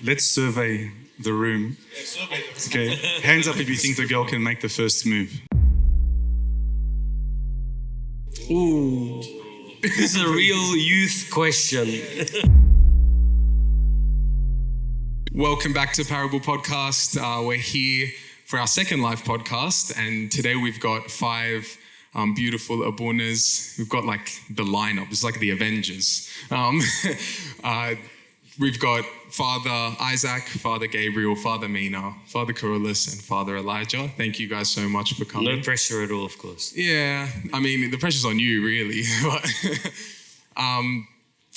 let's survey the room. Okay, hands up if you think the girl can make the first move. Ooh, this is a real youth question. Welcome back to Parable Podcast. We're here for our second live podcast, and today we've got 5 beautiful abunas. We've got like the lineup. It's like the Avengers. We've got Father Isaac, Father Gabriel, Father Meena, Fr Kyrillos, and Father Elijah. Thank you guys so much for coming. No pressure at all, of course. Yeah, I mean, the pressure's on you, really.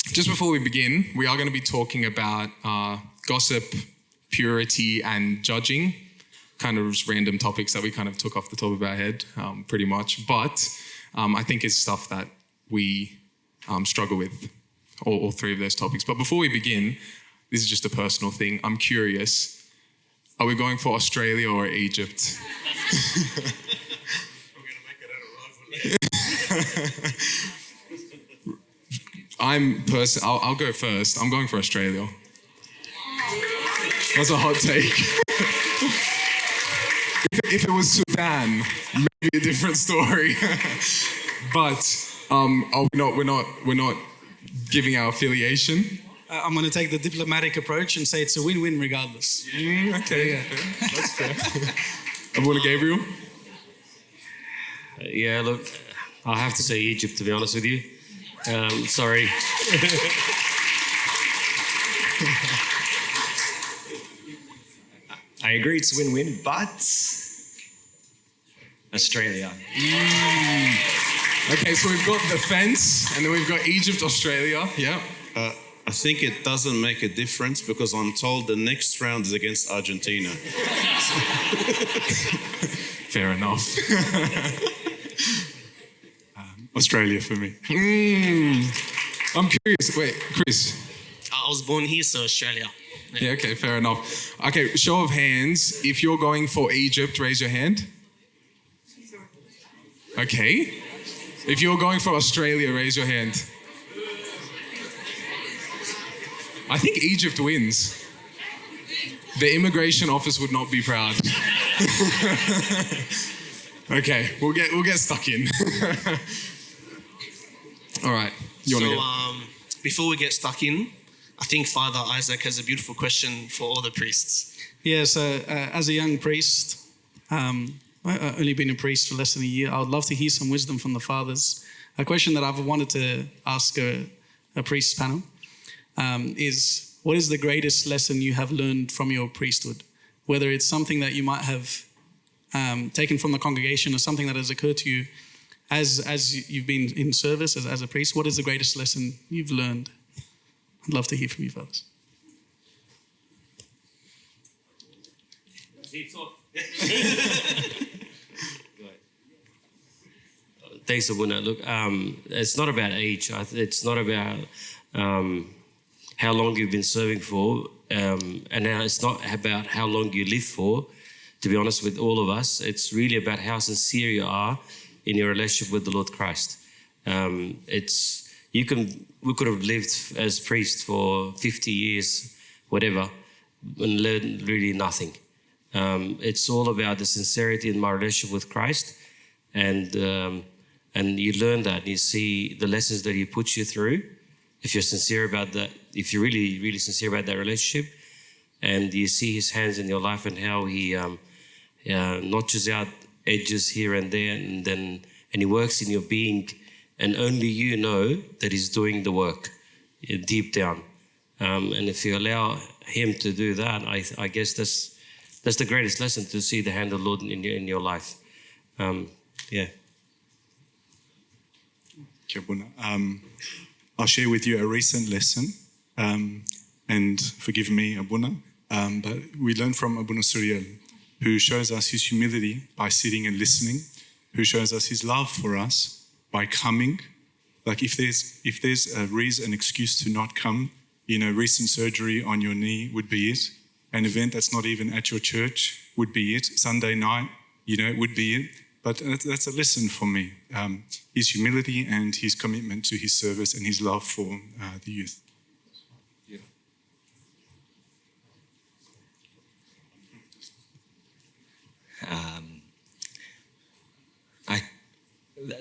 Just before we begin, we are going to be talking about gossip, purity, and judging. Kind of just random topics that we kind of took off the top of our head, pretty much. But I think it's stuff that we struggle with, all 3 of those topics. But before we begin, this is just a personal thing. I'm curious, are we going for Australia or Egypt? We're going to make it out of love. I'll go first. I'm going for Australia. That's a hot take. If it was Sudan, maybe a different story. But we're not giving our affiliation. I'm going to take the diplomatic approach and say it's a win-win regardless. Okay, yeah. That's fair. Abuna Gabriel? Yeah, look, I have to say Egypt, to be honest with you. Sorry. I agree it's a win-win, but Australia. Okay, so we've got the fence, and then we've got Egypt, Australia. Yeah. I think it doesn't make a difference because I'm told the next round is against Argentina. Fair enough. Australia for me. I'm curious. Wait, Chris. I was born here, so Australia. Yeah, okay, fair enough. Okay, show of hands. If you're going for Egypt, raise your hand. Okay. If you're going for Australia, raise your hand. I think Egypt wins. The immigration office would not be proud. Okay, we'll get stuck in. All right. Before we get stuck in, I think Father Isaac has a beautiful question for all the priests. Yeah, so as a young priest, I've only been a priest for less than a year. I would love to hear some wisdom from the fathers. A question that I've wanted to ask a priest panel is, what is the greatest lesson you have learned from your priesthood? Whether it's something that you might have taken from the congregation or something that has occurred to you as you've been in service as a priest, what is the greatest lesson you've learned? I'd love to hear from you, fathers. Thanks, Abuna. Look, it's not about age. It's not about how long you've been serving for, and now it's not about how long you live for. To be honest with all of us, it's really about how sincere you are in your relationship with the Lord Christ. We could have lived as priests for 50 years, whatever, and learned really nothing. It's all about the sincerity in my relationship with Christ, and you learn that, and you see the lessons that He puts you through. If you're sincere about that, if you're really, really sincere about that relationship, and you see His hands in your life and how He notches out edges here and there, and He works in your being, and only you know that He's doing the work deep down. And if you allow Him to do that, I guess that's the greatest lesson, to see the hand of the Lord in your life. Yeah. I'll share with you a recent lesson, and forgive me, Abuna, but we learned from Abuna Suriel, who shows us his humility by sitting and listening, who shows us his love for us by coming. Like if there's a reason, an excuse to not come, recent surgery on your knee would be it. An event that's not even at your church would be it. Sunday night, would be it. But that's a lesson for me. His humility and his commitment to his service and his love for the youth. Yeah.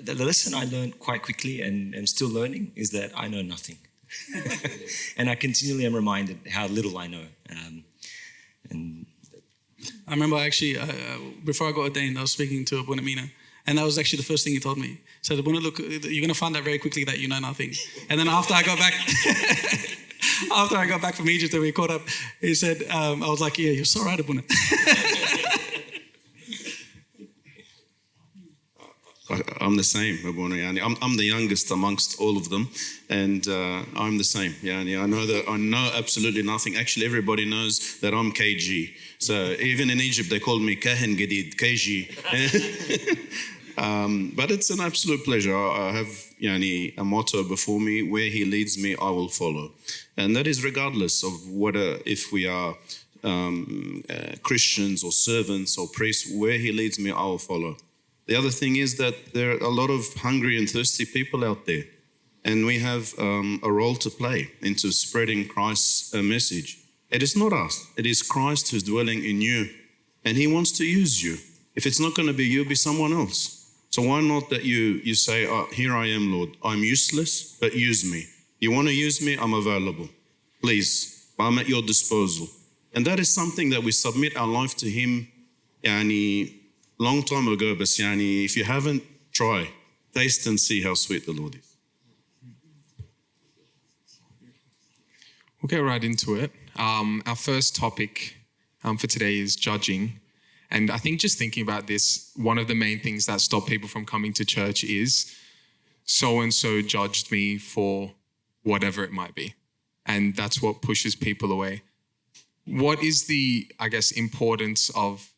the lesson I learned quite quickly and am still learning is that I know nothing. And I continually am reminded how little I know. And I remember actually, before I got ordained, I was speaking to Abuna Meena, and that was actually the first thing he told me. He said, Abuna, look, you're going to find out very quickly that you know nothing. And then after I got back from Egypt and we caught up, he said, I was like, yeah, you're so right, Abuna. I'm the same, Abuna. I'm the youngest amongst all of them, and I'm the same. I know absolutely nothing. Actually, everybody knows that I'm KG. So even in Egypt, they called me Kahin Gadid, KG. But it's an absolute pleasure. I have a motto before me: where he leads me, I will follow, and that is regardless of if we are Christians or servants or priests. Where he leads me, I will follow. The other thing is that there are a lot of hungry and thirsty people out there, and we have a role to play into spreading Christ's message. It is not us. It is Christ who's dwelling in you, and he wants to use you. If it's not going to be you, be someone else. So why not that you say, here I am, Lord. I'm useless, but use me. You want to use me? I'm available. Please, I'm at your disposal. And that is something that we submit our life to him, long time ago, but if you haven't, try. Taste and see how sweet the Lord is. We'll get right into it. Our first topic for today is judging. And I think just thinking about this, one of the main things that stop people from coming to church is so-and-so judged me for whatever it might be. And that's what pushes people away. What is the, importance of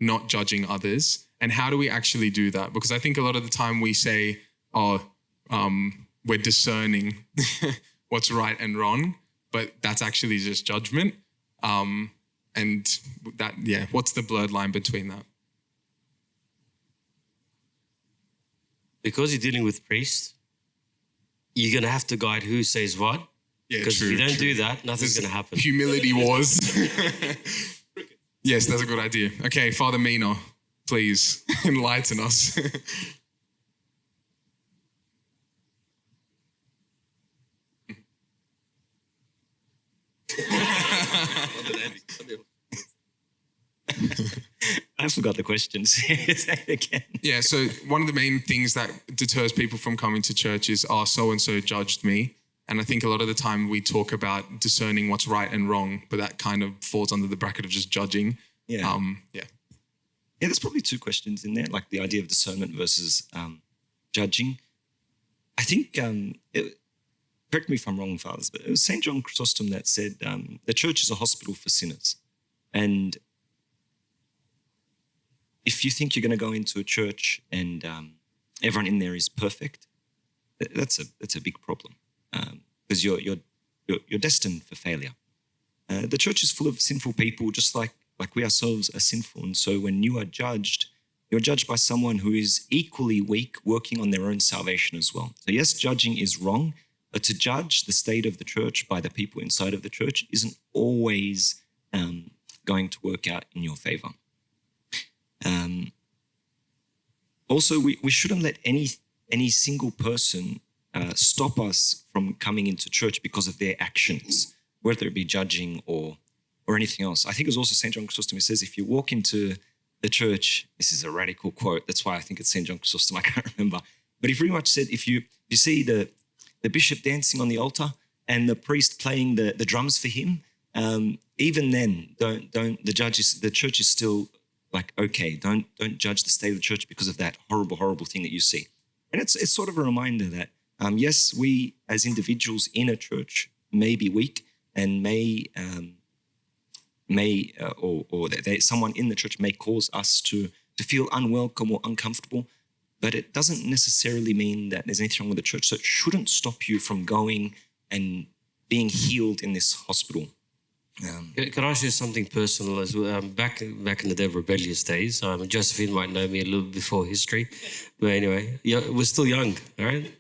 not judging others, and how do we actually do that? Because I think a lot of the time we say, we're discerning what's right and wrong, but that's actually just judgment. And that, what's the blurred line between that? Because you're dealing with priests, you're going to have to guide who says what. Because if you don't do that, nothing's going to happen. Humility wars. Yes, that's a good idea. Okay, Father Meena, please enlighten us. I forgot the questions. Say it again. Yeah, so one of the main things that deters people from coming to church is, so-and-so judged me. And I think a lot of the time we talk about discerning what's right and wrong, but that kind of falls under the bracket of just judging. Yeah, there's probably two questions in there, like the idea of discernment versus judging. I think, correct me if I'm wrong, fathers, but it was St. John Chrysostom that said the church is a hospital for sinners. And if you think you're going to go into a church and everyone in there is perfect, that's a big problem. Because you're destined for failure. The church is full of sinful people, just like we ourselves are sinful. And so when you are judged, you're judged by someone who is equally weak, working on their own salvation as well. So yes, judging is wrong, but to judge the state of the church by the people inside of the church isn't always going to work out in your favor. Also, we shouldn't let any single person stop us from coming into church because of their actions, whether it be judging or anything else. I think it was also St. John Chrysostom who says, if you walk into the church, this is a radical quote, that's why I think it's St. John Chrysostom, I can't remember, but he pretty much said, if you see the bishop dancing on the altar and the priest playing the drums for him, even then, the church is still like, okay, don't judge the state of the church because of that horrible thing that you see. And it's sort of a reminder that, yes, we as individuals in a church may be weak and someone in the church may cause us to feel unwelcome or uncomfortable, but it doesn't necessarily mean that there's anything wrong with the church. So it shouldn't stop you from going and being healed in this hospital. Can I share something personal as well? Back in the day of rebellious days, Josephine might know me a little before history, but anyway, we're still young, all right?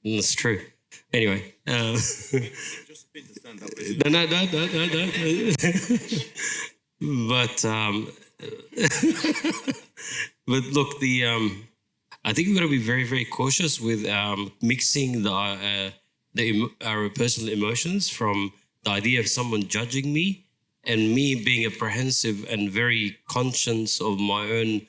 That's true. Anyway. No. But look, I think we've got to be very, very cautious with mixing our personal emotions from the idea of someone judging me and me being apprehensive and very conscious of my own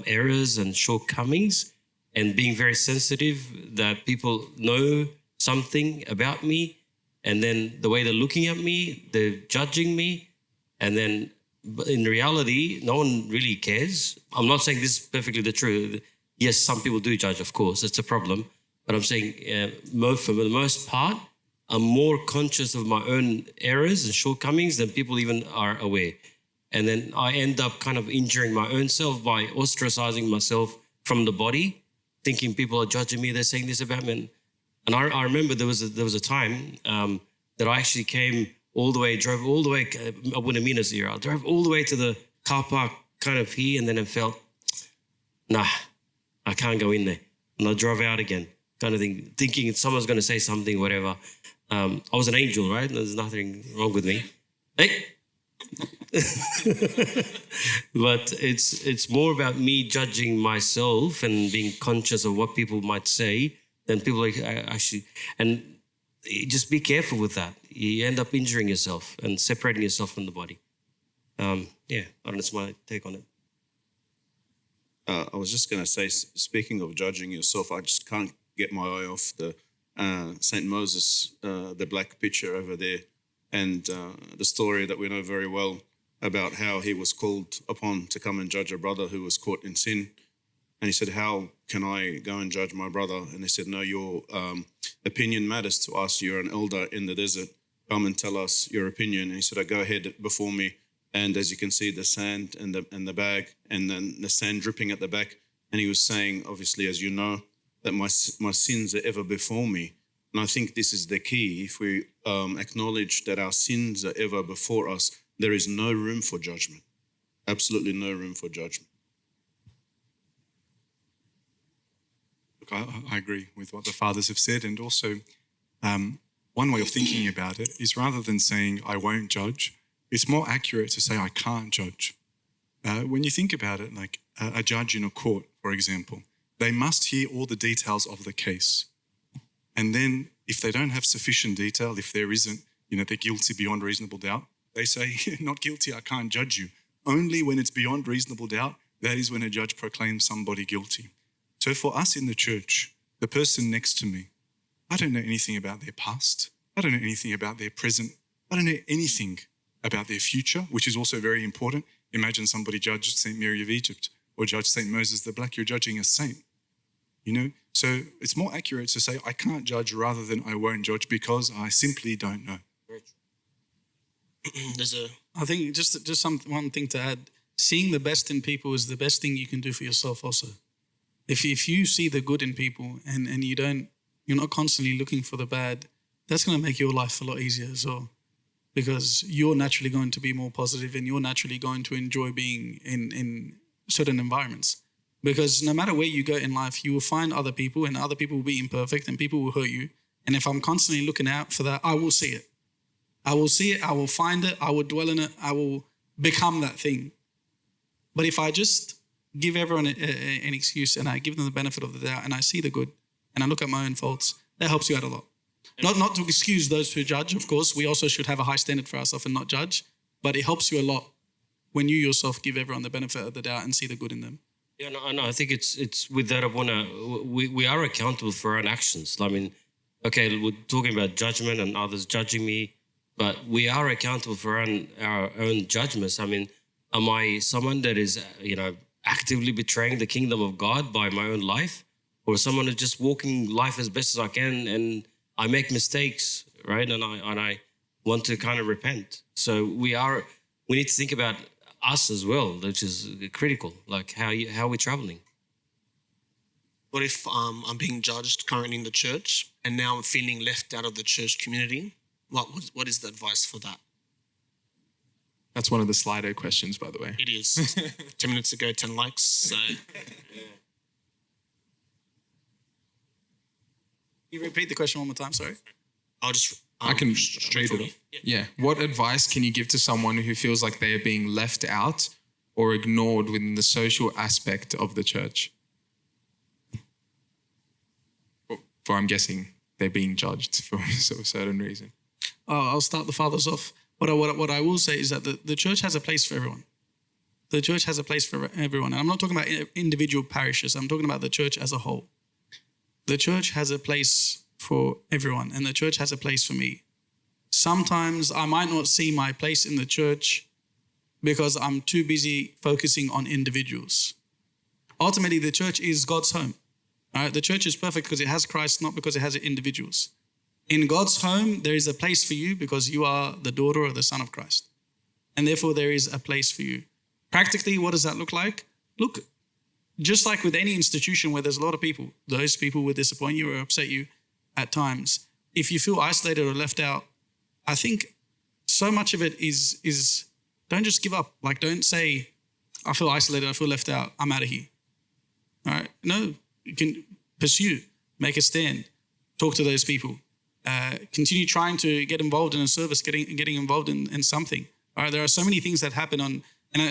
errors and shortcomings, and being very sensitive that people know something about me, and then the way they're looking at me, they're judging me, and then in reality, no one really cares. I'm not saying this is perfectly the truth. Yes, some people do judge, of course, it's a problem. But I'm saying for the most part, I'm more conscious of my own errors and shortcomings than people even are aware. And then I end up kind of injuring my own self by ostracizing myself from the body, thinking people are judging me, they're saying this about me. And I remember there was a time that I actually drove all the way, I went to Meena's era, I drove all the way to the car park kind of here, and then I felt, nah, I can't go in there. And I drove out again, kind of thing, thinking someone's going to say something, whatever. I was an angel, right? There's nothing wrong with me. Hey! But it's more about me judging myself and being conscious of what people might say than people actually. And just be careful with that. You end up injuring yourself and separating yourself from the body. I don't know, that's my take on it. I was just going to say, speaking of judging yourself, I just can't get my eye off the St. Moses, the black picture over there, and the story that we know very well about how he was called upon to come and judge a brother who was caught in sin. And he said, how can I go and judge my brother? And they said, no, your opinion matters to us. You're an elder in the desert. Come and tell us your opinion. And he said, go ahead before me. And as you can see, the sand and the bag, and then the sand dripping at the back. And he was saying, obviously, as you know, that my sins are ever before me. And I think this is the key. If we acknowledge that our sins are ever before us, there is no room for judgment. Absolutely no room for judgment. Look, I agree with what the fathers have said. And also, one way of thinking about it is, rather than saying, I won't judge, it's more accurate to say, I can't judge. When you think about it, like a judge in a court, for example, they must hear all the details of the case. And then if they don't have sufficient detail, if there isn't, they're guilty beyond reasonable doubt, they say, not guilty, I can't judge you. Only when it's beyond reasonable doubt, that is when a judge proclaims somebody guilty. So for us in the church, the person next to me, I don't know anything about their past. I don't know anything about their present. I don't know anything about their future, which is also very important. Imagine somebody judged St. Mary of Egypt or judged St. Moses the Black. You're judging a saint, So it's more accurate to say I can't judge rather than I won't judge, because I simply don't know. I think just one thing to add. Seeing the best in people is the best thing you can do for yourself also. If you see the good in people and you're not constantly looking for the bad, that's going to make your life a lot easier as well. Because you're naturally going to be more positive, and you're naturally going to enjoy being in certain environments. Because no matter where you go in life, you will find other people, and other people will be imperfect, and people will hurt you. And if I'm constantly looking out for that, I will see it. I will see it, I will find it, I will dwell in it, I will become that thing. But if I just give everyone an excuse and I give them the benefit of the doubt and I see the good and I look at my own faults, that helps you out a lot. Not to excuse those who judge, of course. We also should have a high standard for ourselves and not judge. But it helps you a lot when you yourself give everyone the benefit of the doubt and see the good in them. Yeah, no, I think it's with that, we are accountable for our own actions. I mean, okay, we're talking about judgment and others judging me, but we are accountable for our own judgments. I mean, am I someone that is, actively betraying the kingdom of God by my own life, or someone who's just walking life as best as I can and I make mistakes, right? And I want to kind of repent. So we need to think about us as well, which is critical. Like how are we traveling? What if I'm being judged currently in the church and now I'm feeling left out of the church community? What is the advice for that? That's one of the Slido questions, by the way. It is. 10 minutes ago, 10 likes. So. You repeat the question one more time, sorry? I can read it. Yeah. What advice can you give to someone who feels like they are being left out or ignored within the social aspect of the church? for, I'm guessing, they're being judged for a certain reason. I'll start the fathers off. What I will say is that the church has a place for everyone. The church has a place for everyone. And I'm not talking about individual parishes. I'm talking about the church as a whole. The church has a place for everyone, and the church has a place for me. Sometimes I might not see my place in the church because I'm too busy focusing on individuals. Ultimately, the church is God's home. All right? The church is perfect because it has Christ, not because it has individuals. In God's home, there is a place for you because you are the daughter or the son of Christ. And therefore, there is a place for you. Practically, what does that look like? Look, just like with any institution where there's a lot of people, those people will disappoint you or upset you at times. If you feel isolated or left out, I think so much of it is don't just give up. Like, don't say, I feel isolated, I feel left out, I'm out of here. All right? No, you can pursue, make a stand, talk to those people. Continue trying to get involved in a service, getting involved in something. All right, there are so many things that happen and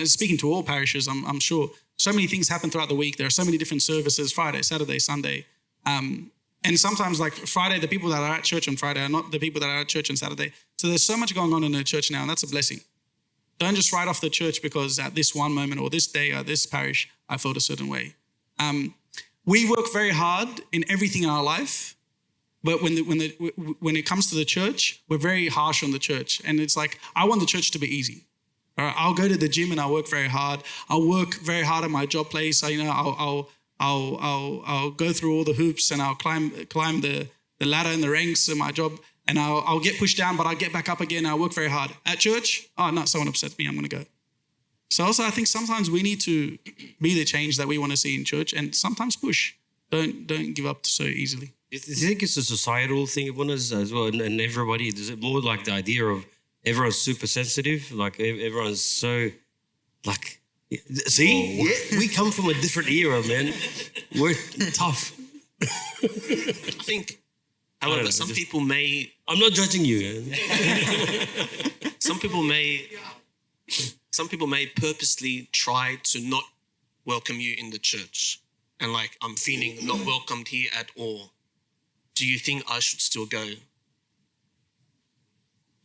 speaking to all parishes, I'm sure, so many things happen throughout the week. There are so many different services, Friday, Saturday, Sunday. And sometimes like Friday, the people that are at church on Friday are not the people that are at church on Saturday. So there's so much going on in the church now, and that's a blessing. Don't just write off the church because at this one moment or this day or this parish, I felt a certain way. We work very hard in everything in our life. But when it comes to the church, we're very harsh on the church. And it's like, I want the church to be easy. All right, I'll go to the gym and I'll work very hard. I'll work very hard at my job place. I'll go through all the hoops and I'll climb the ladder and the ranks in my job. And I'll get pushed down, but I'll get back up again. I'll work very hard. At church, oh, no, someone upset me. I'm going to go. So also, I think sometimes we need to be the change that we want to see in church and sometimes push. Don't give up so easily. Do you think it's a societal thing of us as well, and everybody? Is it more like the idea of everyone's super sensitive, like everyone's so, like, see, we come from a different era, man. We're tough. I think, however, some people may. I'm not judging you. Some people may purposely try to not welcome you in the church, and like, I'm feeling not welcomed here at all. Do you think I should still go?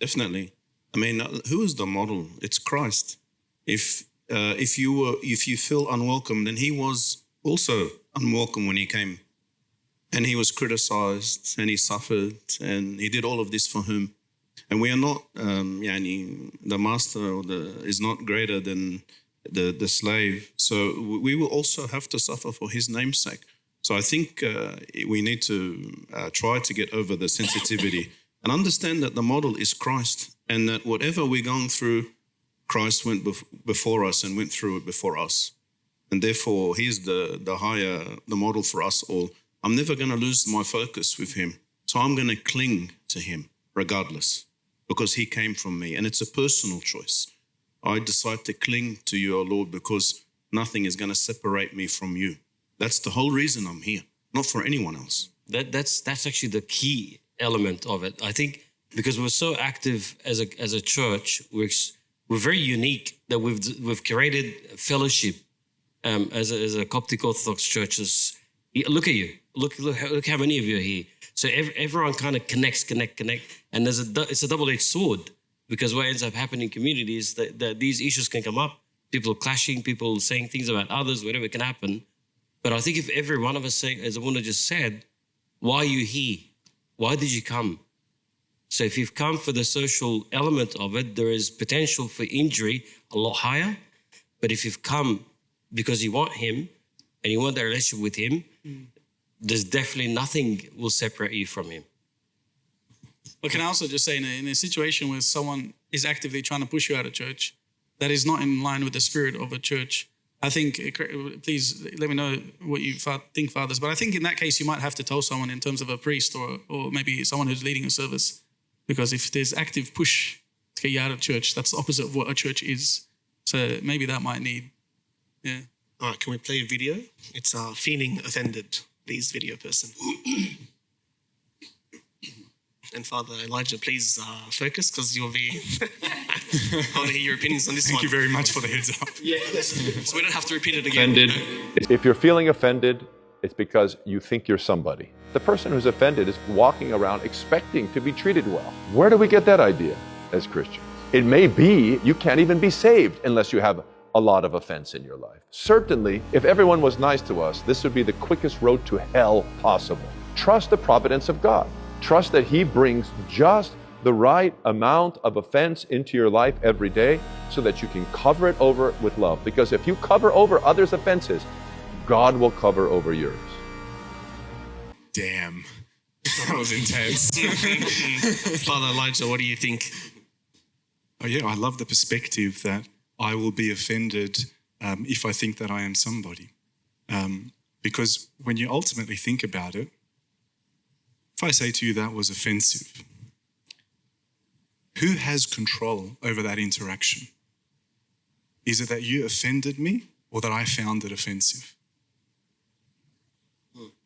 Definitely. I mean, who is the model? It's Christ. If you feel unwelcome, then he was also unwelcome when he came, and he was criticized, and he suffered, and he did all of this for whom? And we are not, the master is not greater than the slave. So we will also have to suffer for his name's sake. So I think we need to try to get over the sensitivity and understand that the model is Christ, and that whatever we're going through, Christ went before us and went through it before us. And therefore, he's the model for us all. I'm never going to lose my focus with him. So I'm going to cling to him regardless, because he came from me. And it's a personal choice. I decide to cling to you, O Lord, because nothing is going to separate me from you. That's the whole reason I'm here, not for anyone else. That's actually the key element of it. I think because we're so active as a church, we're very unique that we've created fellowship as a Coptic Orthodox church. Look at you. Look how many of you are here. So everyone kind of connects, and it's a double-edged sword, because what ends up happening in community is that these issues can come up. People clashing, people saying things about others, whatever can happen. But I think if every one of us say, as Abuna just said, why are you here? Why did you come? So if you've come for the social element of it, there is potential for injury a lot higher. But if you've come because you want him and you want that relationship with him, there's definitely nothing will separate you from him. But can I also just say, in a situation where someone is actively trying to push you out of church, that is not in line with the spirit of a church, I think, please let me know what you think, fathers, but I think in that case, you might have to tell someone in terms of a priest or maybe someone who's leading a service, because if there's active push to get you out of church, that's the opposite of what a church is. So maybe that might need, yeah. All right, can we play a video? It's feeling offended, please, video person. And Father Elijah, please focus, because you'll be... I want to hear your opinions on this one. Thank you very much for the heads up. Yeah, so we don't have to repeat it again. Offended. If you're feeling offended, it's because you think you're somebody. The person who's offended is walking around expecting to be treated well. Where do we get that idea as Christians? It may be you can't even be saved unless you have a lot of offense in your life. Certainly, if everyone was nice to us, this would be the quickest road to hell possible. Trust the providence of God. Trust that He brings just the right amount of offense into your life every day so that you can cover it over with love. Because if you cover over others' offenses, God will cover over yours. Damn. That was intense. Father Elijah, what do you think? Oh yeah, I love the perspective that I will be offended if I think that I am somebody. Because when you ultimately think about it, if I say to you that was offensive, who has control over that interaction? Is it that you offended me or that I found it offensive?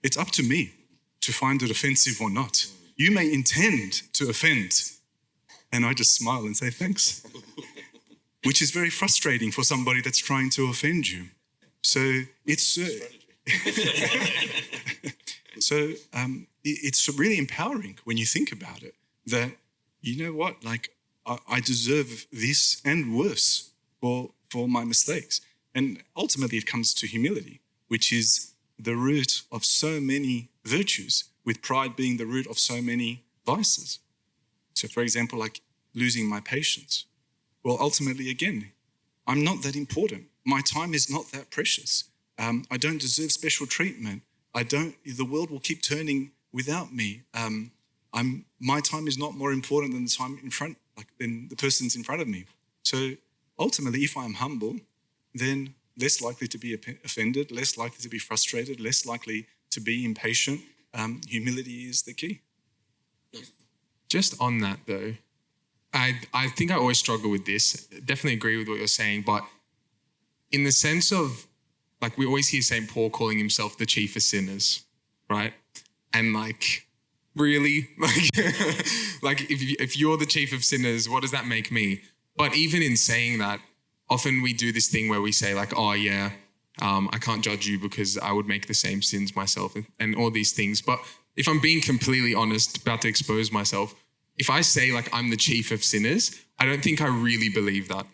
It's up to me to find it offensive or not. You may intend to offend, and I just smile and say thanks, which is very frustrating for somebody that's trying to offend you. So it's it's really empowering when you think about it, that, you know what, like I deserve this and worse for my mistakes. And ultimately it comes to humility, which is the root of so many virtues, with pride being the root of so many vices. So for example, like losing my patience. Well, ultimately, again, I'm not that important. My time is not that precious. I don't deserve special treatment. The world will keep turning without me. My time is not more important than the time than the person's in front of me. So ultimately, if I'm humble, then less likely to be offended, less likely to be frustrated, less likely to be impatient. Humility is the key. Just on that though, I think I always struggle with this. Definitely agree with what you're saying, but in the sense of, like, we always hear St. Paul calling himself the chief of sinners, right? And like, really? Like if you're the chief of sinners, what does that make me? But even in saying that, often we do this thing where we say like, oh yeah, I can't judge you because I would make the same sins myself and all these things. But if I'm being completely honest, about to expose myself, if I say like I'm the chief of sinners, I don't think I really believe that,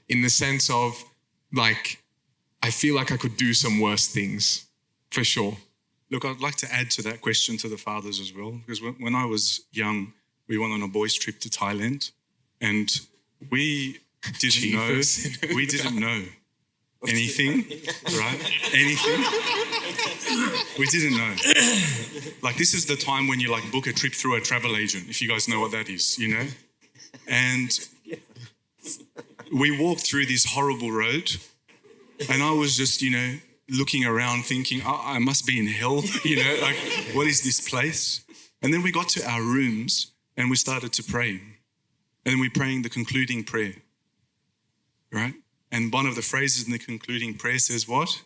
in the sense of like, I feel like I could do some worse things, for sure. Look, I'd like to add to that question to the fathers as well, because when I was young, we went on a boys' trip to Thailand, and we didn't know anything, right? Anything. We didn't know. Like, this is the time when you like book a trip through a travel agent, if you guys know what that is, you know? And we walked through this horrible road, and I was just, you know, looking around thinking, I must be in hell, you know, like, what is this place? And then we got to our rooms and we started to pray. And we're praying the concluding prayer, right? And one of the phrases in the concluding prayer says what?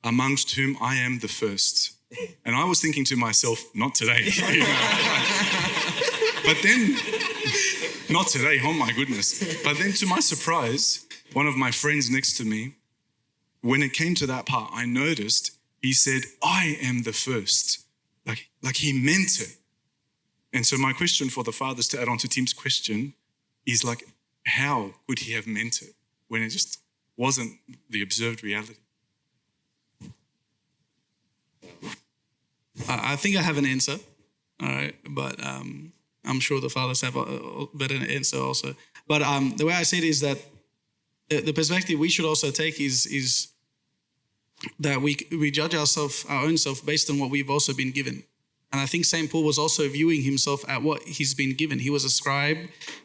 Amongst whom I am the first. And I was thinking to myself, not today. You know? But then, not today, oh my goodness. But then to my surprise, one of my friends next to me, when it came to that part, I noticed he said, I am the first. Like he meant it. And so my question for the fathers, to add on to Tim's question, is like, how could he have meant it when it just wasn't the observed reality? I think I have an answer, all right, but I'm sure the fathers have a better answer also. But the way I see it is that the perspective we should also take is that we judge our own self based on what we've also been given. And I think St. Paul was also viewing himself at what he's been given. He was a scribe.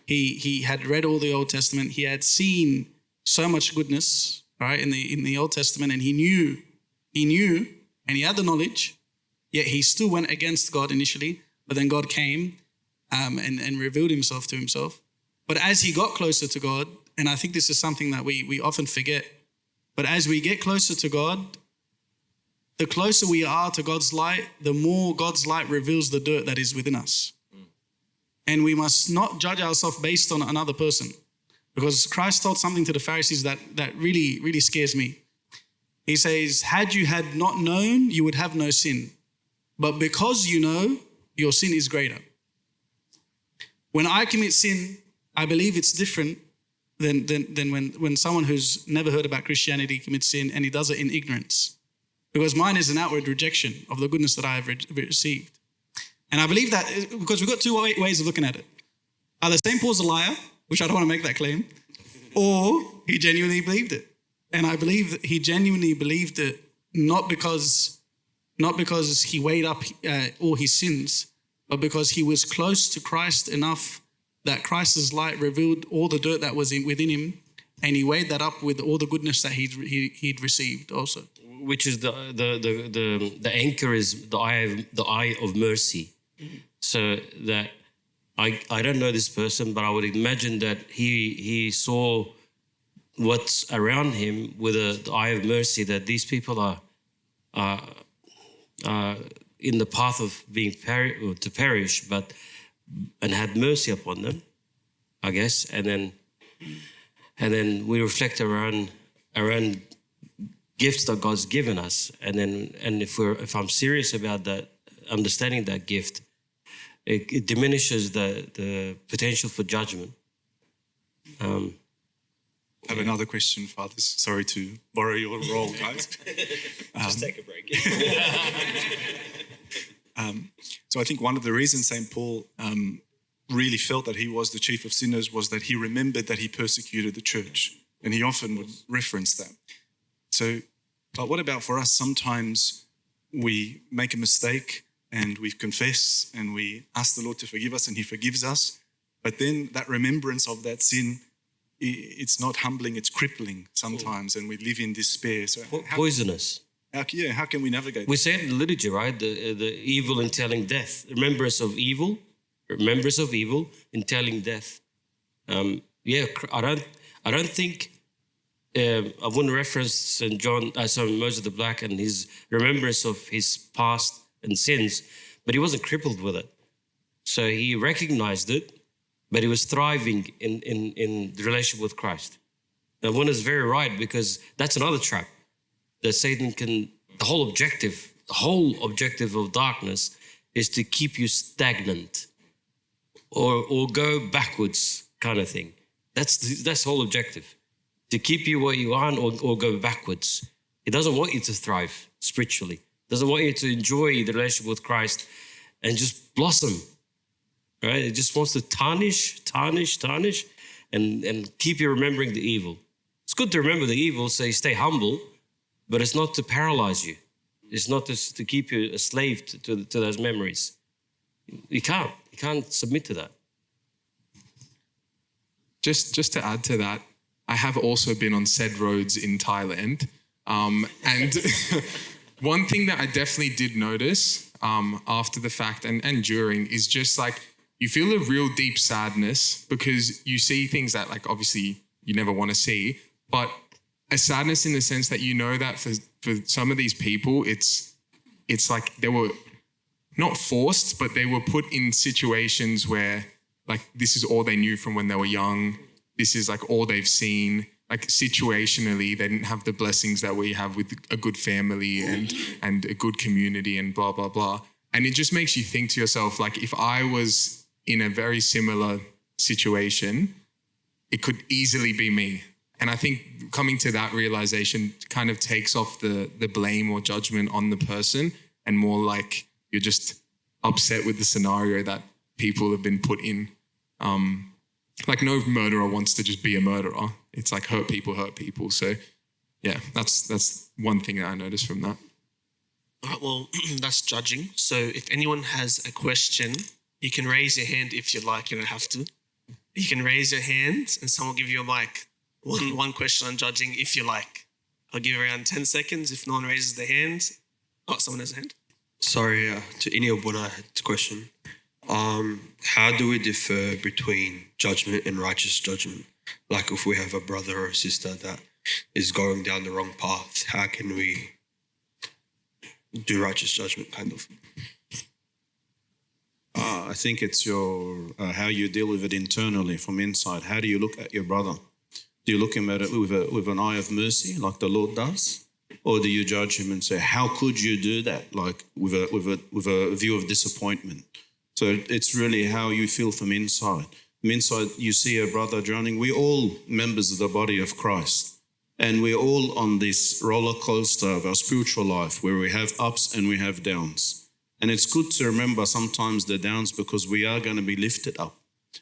He had read all the Old Testament. He had seen so much goodness, right, in the Old Testament, and he knew, and he had the knowledge. Yet he still went against God initially, but then God came and revealed himself to himself. But as he got closer to God, and I think this is something that we often forget, but as we get closer to God, the closer we are to God's light, the more God's light reveals the dirt that is within us. And we must not judge ourselves based on another person, because Christ told something to the Pharisees that really, really scares me. He says, had you had not known, you would have no sin. But because you know, your sin is greater. When I commit sin, I believe it's different than when someone who's never heard about Christianity commits sin and he does it in ignorance. Because mine is an outward rejection of the goodness that I have received. And I believe that because we've got two ways of looking at it. Either St. Paul's a liar, which I don't want to make that claim, or he genuinely believed it. And I believe that he genuinely believed it not because he weighed up all his sins, but because he was close to Christ enough that Christ's light revealed all the dirt that was within him, and he weighed that up with all the goodness that he'd received also. Which is the anchor is the eye of mercy. So that I don't know this person, but I would imagine that he saw what's around him with the eye of mercy, that these people are in the path of being to perish, and had mercy upon them, I guess, and then we reflect around gifts that God's given us, and if I'm serious about that, understanding that gift, it diminishes the potential for judgment. I have another question, fathers. Sorry to borrow your role, guys. Just take a break. So I think one of the reasons St. Paul really felt that he was the chief of sinners was that he remembered that he persecuted the church. And he often would reference that. So, but what about for us? Sometimes we make a mistake and we confess and we ask the Lord to forgive us and he forgives us. But then that remembrance of that sin, it's not humbling, it's crippling sometimes, and we live in despair. So Poisonous. How can we navigate We that? say it in the liturgy, right? The evil entailing death. Remembrance of evil entailing death. I don't think I wouldn't reference St. Moses the Black and his remembrance of his past and sins, but he wasn't crippled with it. So he recognized it, but he was thriving in the relationship with Christ. Now, one is very right, because that's another trap that Satan can. The whole objective of darkness is to keep you stagnant or go backwards, kind of thing. That's the whole objective, to keep you where you are or go backwards. He doesn't want you to thrive spiritually. Doesn't want you to enjoy the relationship with Christ and just blossom. Right? It just wants to tarnish, and keep you remembering the evil. It's good to remember the evil, so you stay humble, but it's not to paralyze you. It's not to keep you a slave to those memories. You can't submit to that. Just to add to that, I have also been on said roads in Thailand. And one thing that I definitely did notice after the fact and during is just like, you feel a real deep sadness because you see things that, like, obviously you never want to see, but a sadness in the sense that you know that for some of these people, it's like they were not forced, but they were put in situations where, like, this is all they knew from when they were young. This is like all they've seen. Like, situationally, they didn't have the blessings that we have with a good family and a good community and blah, blah, blah. And it just makes you think to yourself, like, if I was in a very similar situation, it could easily be me. And I think coming to that realization kind of takes off the blame or judgment on the person, and more like you're just upset with the scenario that people have been put in. Like, no murderer wants to just be a murderer. It's like hurt people. So yeah, that's one thing that I noticed from that. All right, well, that's judging. So if anyone has a question, you can raise your hand if you like. You don't have to. You can raise your hand and someone will give you a mic. One question on judging if you like. I'll give around 10 seconds. If no one raises their hand. Oh, someone has a hand. Sorry, to any of what I had a question. How do we differ between judgment and righteous judgment? Like, if we have a brother or a sister that is going down the wrong path, how can we do righteous judgment, kind of? I think it's your how you deal with it internally from inside. How do you look at your brother? Do you look at it with an eye of mercy, like the Lord does? or do you judge him and say, how could you do that? Like with a view of disappointment. So it's really how you feel from inside. From inside, you see a brother drowning. We're all members of the body of Christ. And we're all on this roller coaster of our spiritual life where we have ups and we have downs. And it's good to remember sometimes the downs because we are going to be lifted up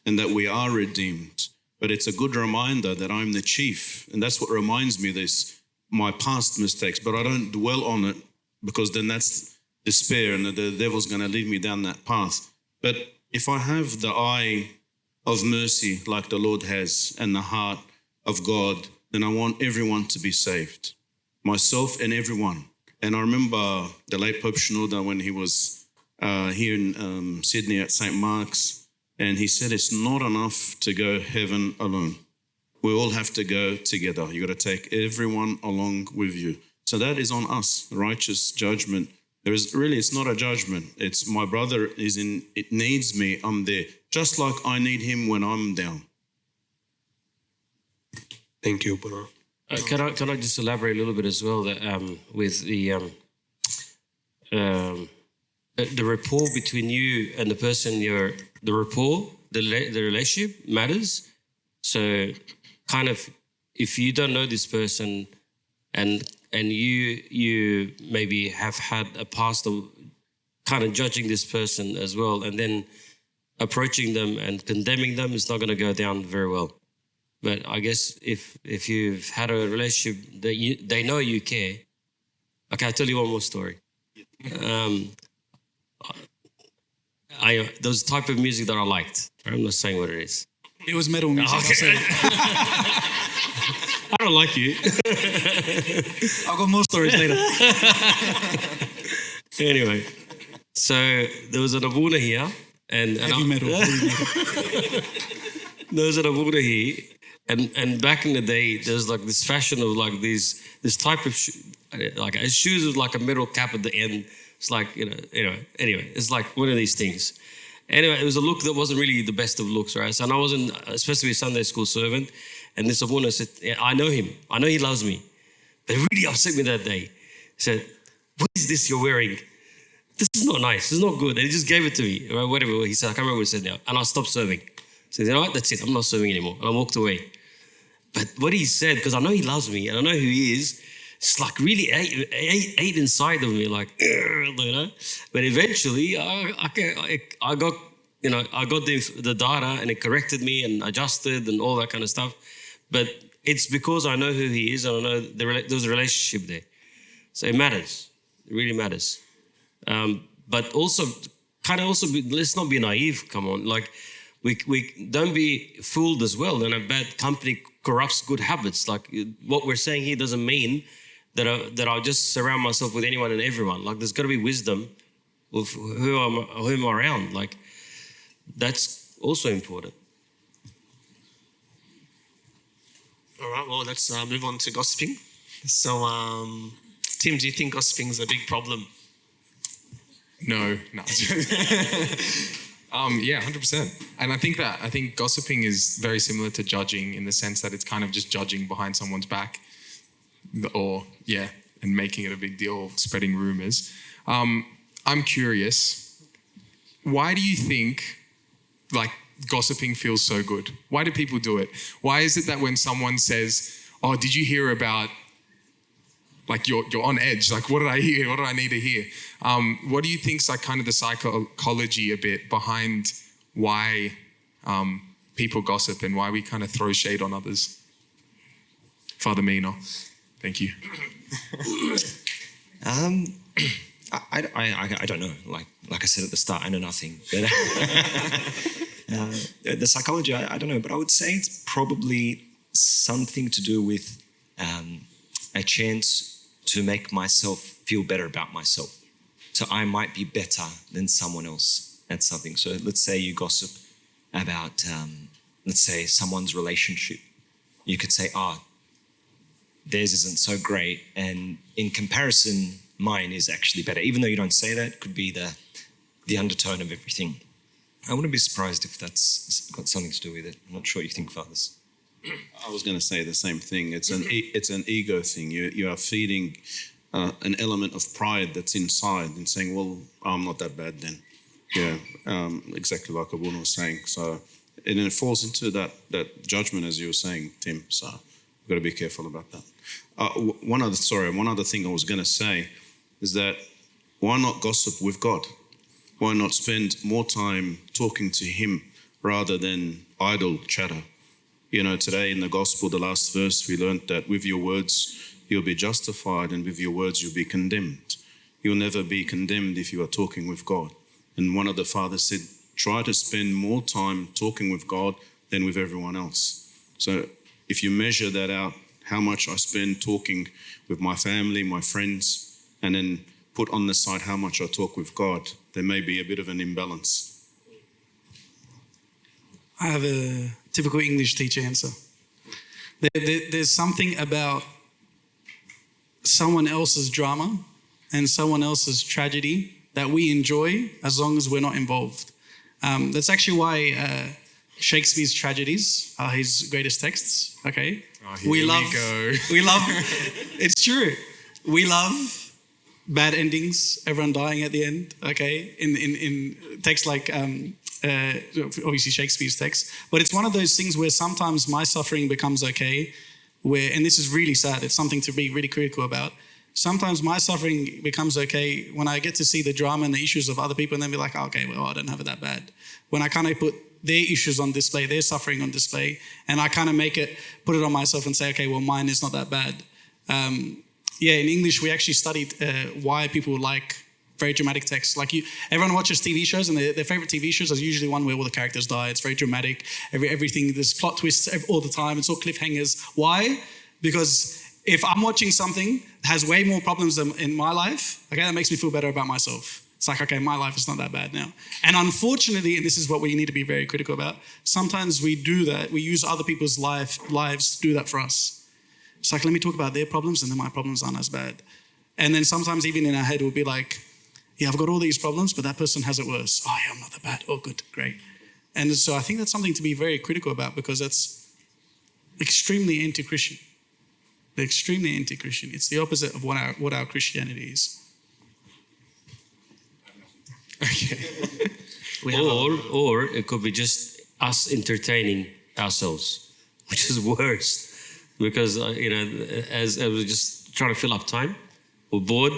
and that we are redeemed. But it's a good reminder that I'm the chief. And that's what reminds me this, my past mistakes. But I don't dwell on it because then that's despair and the devil's going to lead me down that path. But if I have the eye of mercy like the Lord has and the heart of God, then I want everyone to be saved, myself and everyone. And I remember the late Pope Shenouda when he was here in Sydney at St. Mark's, and he said it's not enough to go heaven alone. We all have to go together. You got to take everyone along with you. So that is on us, righteous judgment. It's not a judgment. It's my brother it needs me, I'm there. Just like I need him when I'm down. Thank you, Bruno. Can I just elaborate a little bit as well that with the rapport between you and the person the relationship matters. So kind of if you don't know this person and you maybe have had a past of kind of judging this person as well, and then approaching them and condemning them is not going to go down very well. But I guess if you've had a relationship that they know you care. Okay, I'll tell you one more story. There was a type of music that I liked. I'm not saying what it is. It was metal music. Okay. I don't like you. I've got more stories later. Anyway, so there was an abuna here. And Heavy metal. There was an abuna here. And back in the day, there was like this fashion of like this type of shoes with like a metal cap at the end. It's like, anyway, it's like one of these things. Anyway, it was a look that wasn't really the best of looks, right? So I wasn't supposed to be a Sunday school servant. And this abuna said, I know him. I know he loves me. But it really upset me that day. He said, what is this you're wearing? This is not nice. This is not good. And he just gave it to me, right? Whatever he said. I can't remember what he said now. And I stopped serving. So you know what? That's it. I'm not serving anymore. And I walked away. But what he said, because I know he loves me and I know who he is, it's like really ate inside of me, like, you know. But eventually, I got the data and it corrected me and adjusted and all that kind of stuff. But it's because I know who he is and I know there's a relationship there. So it matters. It really matters. But also, let's not be naive. Come on, like we don't be fooled as well. And a bad company corrupts good habits. Like what we're saying here doesn't mean that I'll just surround myself with anyone and everyone. Like there's got to be wisdom of who I'm around. Like that's also important. All right, well, let's move on to gossiping. So, Tim, do you think gossiping is a big problem? No. Yeah, 100%. And I think gossiping is very similar to judging in the sense that it's kind of just judging behind someone's back, and making it a big deal, spreading rumors. I'm curious, why do you think gossiping feels so good? Why do people do it? Why is it that when someone says, "Oh, did you hear about?" You're on edge. Like, what did I hear? What do I need to hear? What do you think's like kind of the psychology a bit behind why people gossip and why we kind of throw shade on others? Father Meena, thank you. I don't know. Like I said at the start, I know nothing. But the psychology, I don't know. But I would say it's probably something to do with a chance to make myself feel better about myself. So I might be better than someone else at something. So let's say you gossip about, let's say someone's relationship. You could say, theirs isn't so great. And in comparison, mine is actually better. Even though you don't say that, it could be the undertone of everything. I wouldn't be surprised if that's got something to do with it. I'm not sure what you think, fathers. I was going to say the same thing. It's an ego thing. You are feeding an element of pride that's inside and saying, well, I'm not that bad then. Yeah, exactly like Abuna was saying. So, and then it falls into that judgment, as you were saying, Tim. So we've got to be careful about that. One other thing I was going to say is that why not gossip with God? Why not spend more time talking to Him rather than idle chatter? You know, today in the gospel, the last verse, we learned that with your words, you'll be justified, and with your words, you'll be condemned. You'll never be condemned if you are talking with God. And one of the fathers said, try to spend more time talking with God than with everyone else. So if you measure that out, how much I spend talking with my family, my friends, and then put on the side how much I talk with God, there may be a bit of an imbalance. I have a typical English teacher answer. There's something about someone else's drama and someone else's tragedy that we enjoy as long as we're not involved. That's actually why Shakespeare's tragedies are his greatest texts. Okay, we love. It's true. We love bad endings, everyone dying at the end. Okay, in texts like obviously Shakespeare's text, but it's one of those things where sometimes my suffering becomes okay. And this is really sad. It's something to be really critical about. Sometimes my suffering becomes okay when I get to see the drama and the issues of other people and then be like, oh, okay, well, I don't have it that bad. When I kind of put their issues on display, their suffering on display, and I kind of put it on myself and say, okay, well, mine is not that bad. In English, we actually studied why people like very dramatic text. Like everyone watches TV shows, and their favorite TV shows are usually one where all the characters die. It's very dramatic. Everything, there's plot twists all the time. It's all cliffhangers. Why? Because if I'm watching something that has way more problems in my life, okay, that makes me feel better about myself. It's like, okay, my life is not that bad now. And unfortunately, and this is what we need to be very critical about, sometimes we do that. We use other people's lives to do that for us. It's like, let me talk about their problems and then my problems aren't as bad. And then sometimes even in our head, we'll be like, yeah, I've got all these problems, but that person has it worse. Oh, yeah, I'm not that bad. Oh, good, great. And so I think that's something to be very critical about because that's extremely anti-Christian. Extremely anti-Christian. It's the opposite of what our Christianity is. Okay. Or it could be just us entertaining ourselves, which is worse. Because, as we're just trying to fill up time, we're bored,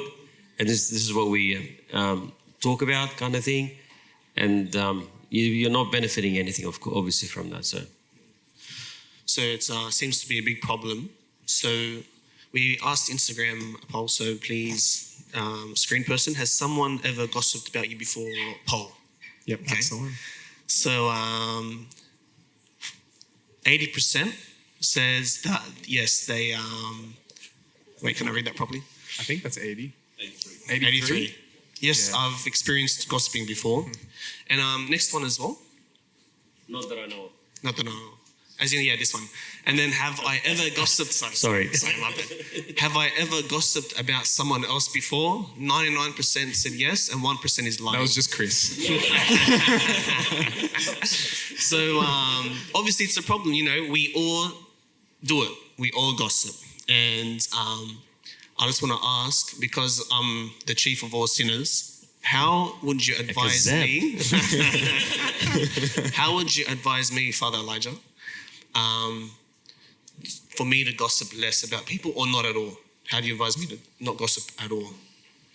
and this is what we talk about kind of thing. And you're not benefiting anything, obviously, from that. So it seems to be a big problem. So we asked Instagram a poll, so please, screen person, has someone ever gossiped about you before? Poll. Yep, okay. That's the one. So 80% says that, yes, they... wait, can I read that properly? I think that's 80. 83. Yes, yeah. I've experienced gossiping before. And next one as well. Not that I know of. Not that I know of. As in, yeah, this one. And then have I ever gossiped... Sorry, my bad. Have I ever gossiped about someone else before? 99% said yes, and 1% is lying. That was just Chris. So, obviously it's a problem, we all do it. We all gossip. And I just want to ask, because I'm the chief of all sinners, how would you advise me? How would you advise me, Father Elijah, for me to gossip less about people or not at all? How do you advise me to not gossip at all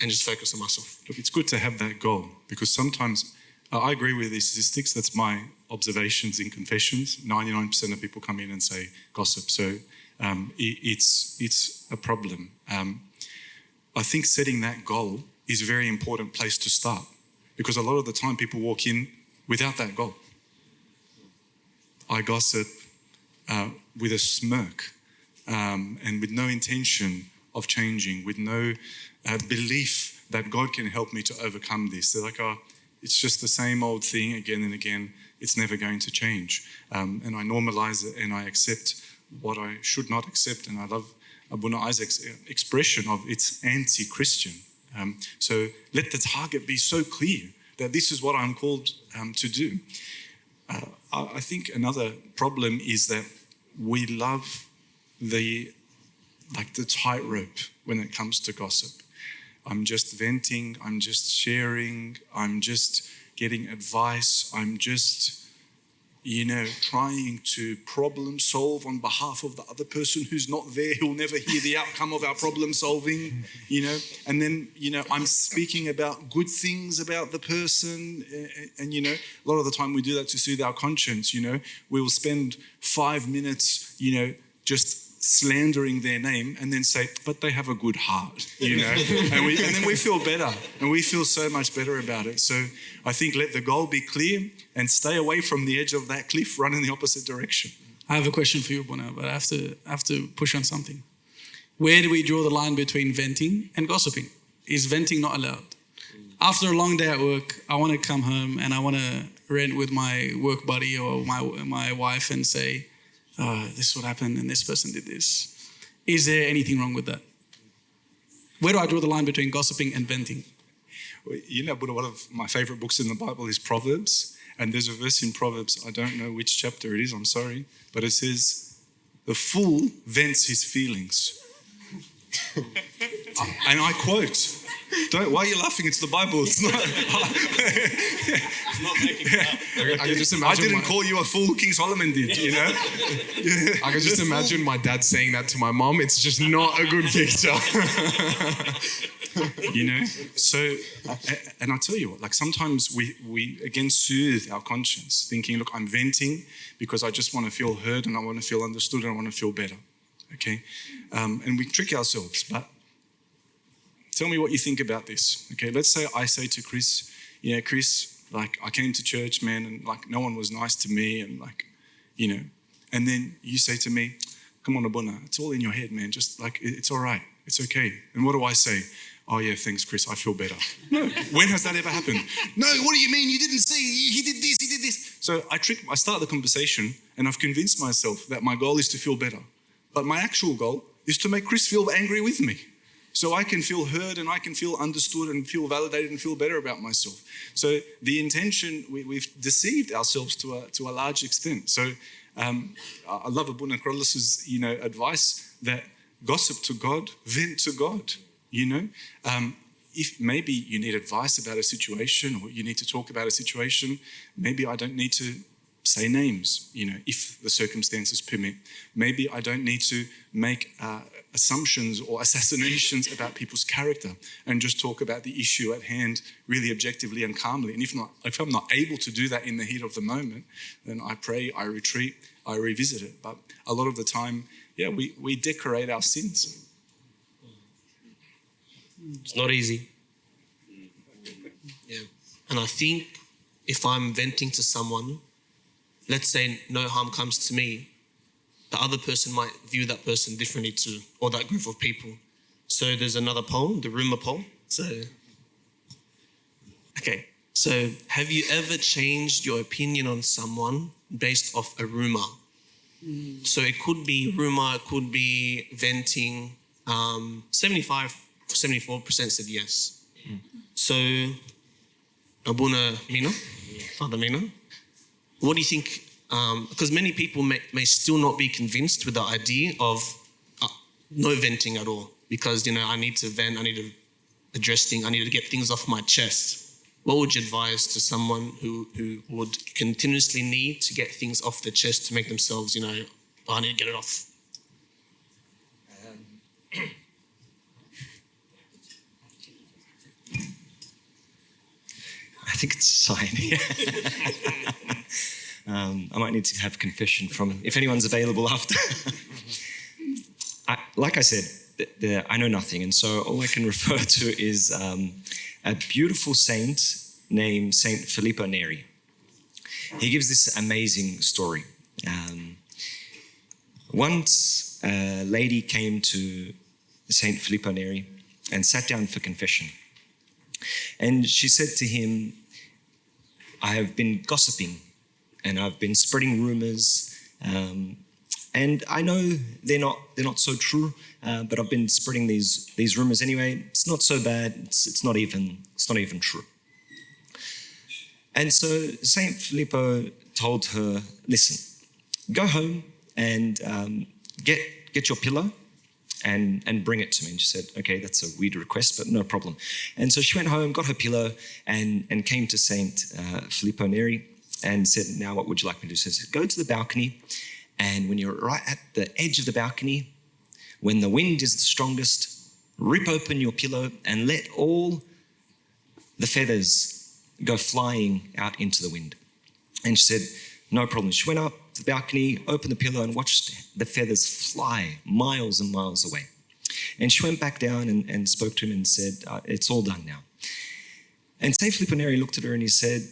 and just focus on myself? Look, it's good to have that goal because sometimes I agree with these statistics. That's my observations in confessions. 99% of people come in and say gossip. So it's a problem. I think setting that goal is a very important place to start because a lot of the time people walk in without that goal. I gossip with a smirk and with no intention of changing, with no belief that God can help me to overcome this. They're like, it's just the same old thing again and again. It's never going to change. And I normalize it and I accept what I should not accept. And I love Abuna Isaac's expression of it's anti-Christian. So let the target be so clear that this is what I'm called to do. I think another problem is that we love the tightrope when it comes to gossip. I'm just venting, I'm just sharing, I'm just getting advice, I'm just, trying to problem solve on behalf of the other person who's not there, who'll never hear the outcome of our problem solving, and then, I'm speaking about good things about the person, and a lot of the time we do that to soothe our conscience, we will spend 5 minutes, just slandering their name and then say, but they have a good heart, and then we feel better, and we feel so much better about it. So I think let the goal be clear and stay away from the edge of that cliff, run in the opposite direction. I have a question for you, Bona, but I have to push on something. Where do we draw the line between venting and gossiping? Is venting not allowed? After a long day at work, I want to come home and I want to rant with my work buddy or my wife and say, this is what happened and this person did this. Is there anything wrong with that? Where do I draw the line between gossiping and venting? Well, one of my favorite books in the Bible is Proverbs. And there's a verse in Proverbs, I don't know which chapter it is, I'm sorry. But it says, the fool vents his feelings. And I quote, why are you laughing? It's the Bible. It's not. I can just imagine. I didn't call you a fool, King Solomon did, I can just imagine my dad saying that to my mom. It's just not a good picture. So, and I tell you what, sometimes we again soothe our conscience, thinking, look, I'm venting because I just want to feel heard and I want to feel understood and I want to feel better, okay? And we trick ourselves, but tell me what you think about this, okay? Let's say I say to Chris, Chris, I came to church, man, and no one was nice to me, and and then you say to me, come on, Abuna, it's all in your head, man, just it's all right, it's okay. And what do I say? Oh yeah, thanks, Chris, I feel better. No, when has that ever happened? No, what do you mean? You didn't see, he did this. So I start the conversation and I've convinced myself that my goal is to feel better. But my actual goal is to make Chris feel angry with me. So I can feel heard and I can feel understood and feel validated and feel better about myself. So the intention, we've deceived ourselves to a large extent. So I love Abuna Kyrillos' advice that gossip to God, vent to God. If maybe you need advice about a situation or you need to talk about a situation, maybe I don't need to say names, if the circumstances permit. Maybe I don't need to make assumptions or assassinations about people's character and just talk about the issue at hand really objectively and calmly. And if I'm not able to do that in the heat of the moment, then I pray, I retreat, I revisit it. But a lot of the time, we decorate our sins. It's not easy. Yeah. And I think if I'm venting to someone, let's say no harm comes to me, the other person might view that person differently too, or that group of people. So there's another poll, the rumor poll. So have you ever changed your opinion on someone based off a rumor? So it could be rumor, it could be venting. 74% said yes. So, Abuna Meena, Father Meena, what do you think? Because many people may still not be convinced with the idea of no venting at all, because I need to vent, I need to address things, I need to get things off my chest. What would you advise to someone who would continuously need to get things off their chest to make themselves, I need to get it off? I think it's a sign. I might need to have confession from, if anyone's available after. Like I said, I know nothing, and so all I can refer to is a beautiful saint named Saint Filippo Neri. He gives this amazing story. Once a lady came to Saint Filippo Neri and sat down for confession. And she said to him, I have been gossiping and I've been spreading rumors, and I know they're not so true, but I've been spreading these rumors anyway. It's not so bad. It's not even true. And so Saint Filippo told her, listen, go home and get your pillow and bring it to me. And she said, okay, that's a weird request, but no problem. And so she went home, got her pillow, and came to Saint Filippo Neri and said, now what would you like me to do? She said, go to the balcony, and when you're right at the edge of the balcony, when the wind is the strongest, rip open your pillow and let all the feathers go flying out into the wind. And she said, no problem. She went up to the balcony, opened the pillow and watched the feathers fly miles and miles away. And she went back down and spoke to him and said, it's all done now. And Saint Filippo Neri looked at her and he said,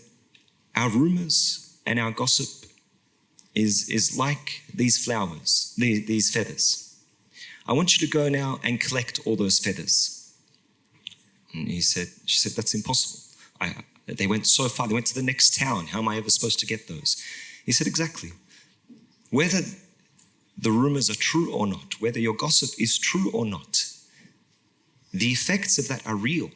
our rumours and our gossip is like these flowers, these feathers. I want you to go now and collect all those feathers. And she said, that's impossible. They went so far, they went to the next town. How am I ever supposed to get those? He said, exactly. Whether the rumors are true or not, whether your gossip is true or not, the effects of that are real.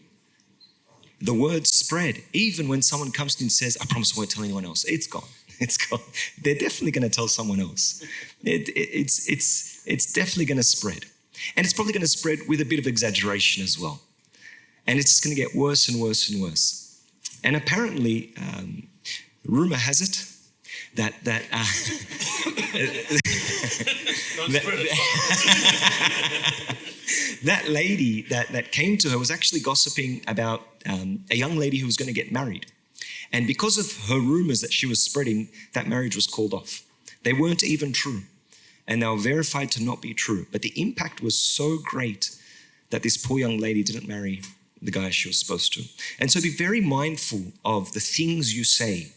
The word spread. Even when someone comes to you and says, I promise I won't tell anyone else, it's gone. It's gone. They're definitely going to tell someone else. It's definitely going to spread. And it's probably going to spread with a bit of exaggeration as well. And it's going to get worse and worse and worse. And apparently, rumor has it that that lady that came to her was actually gossiping about a young lady who was going to get married. And because of her rumors that she was spreading, that marriage was called off. They weren't even true. And they were verified to not be true. But the impact was so great that this poor young lady didn't marry the guy she was supposed to. And so be very mindful of the things you say.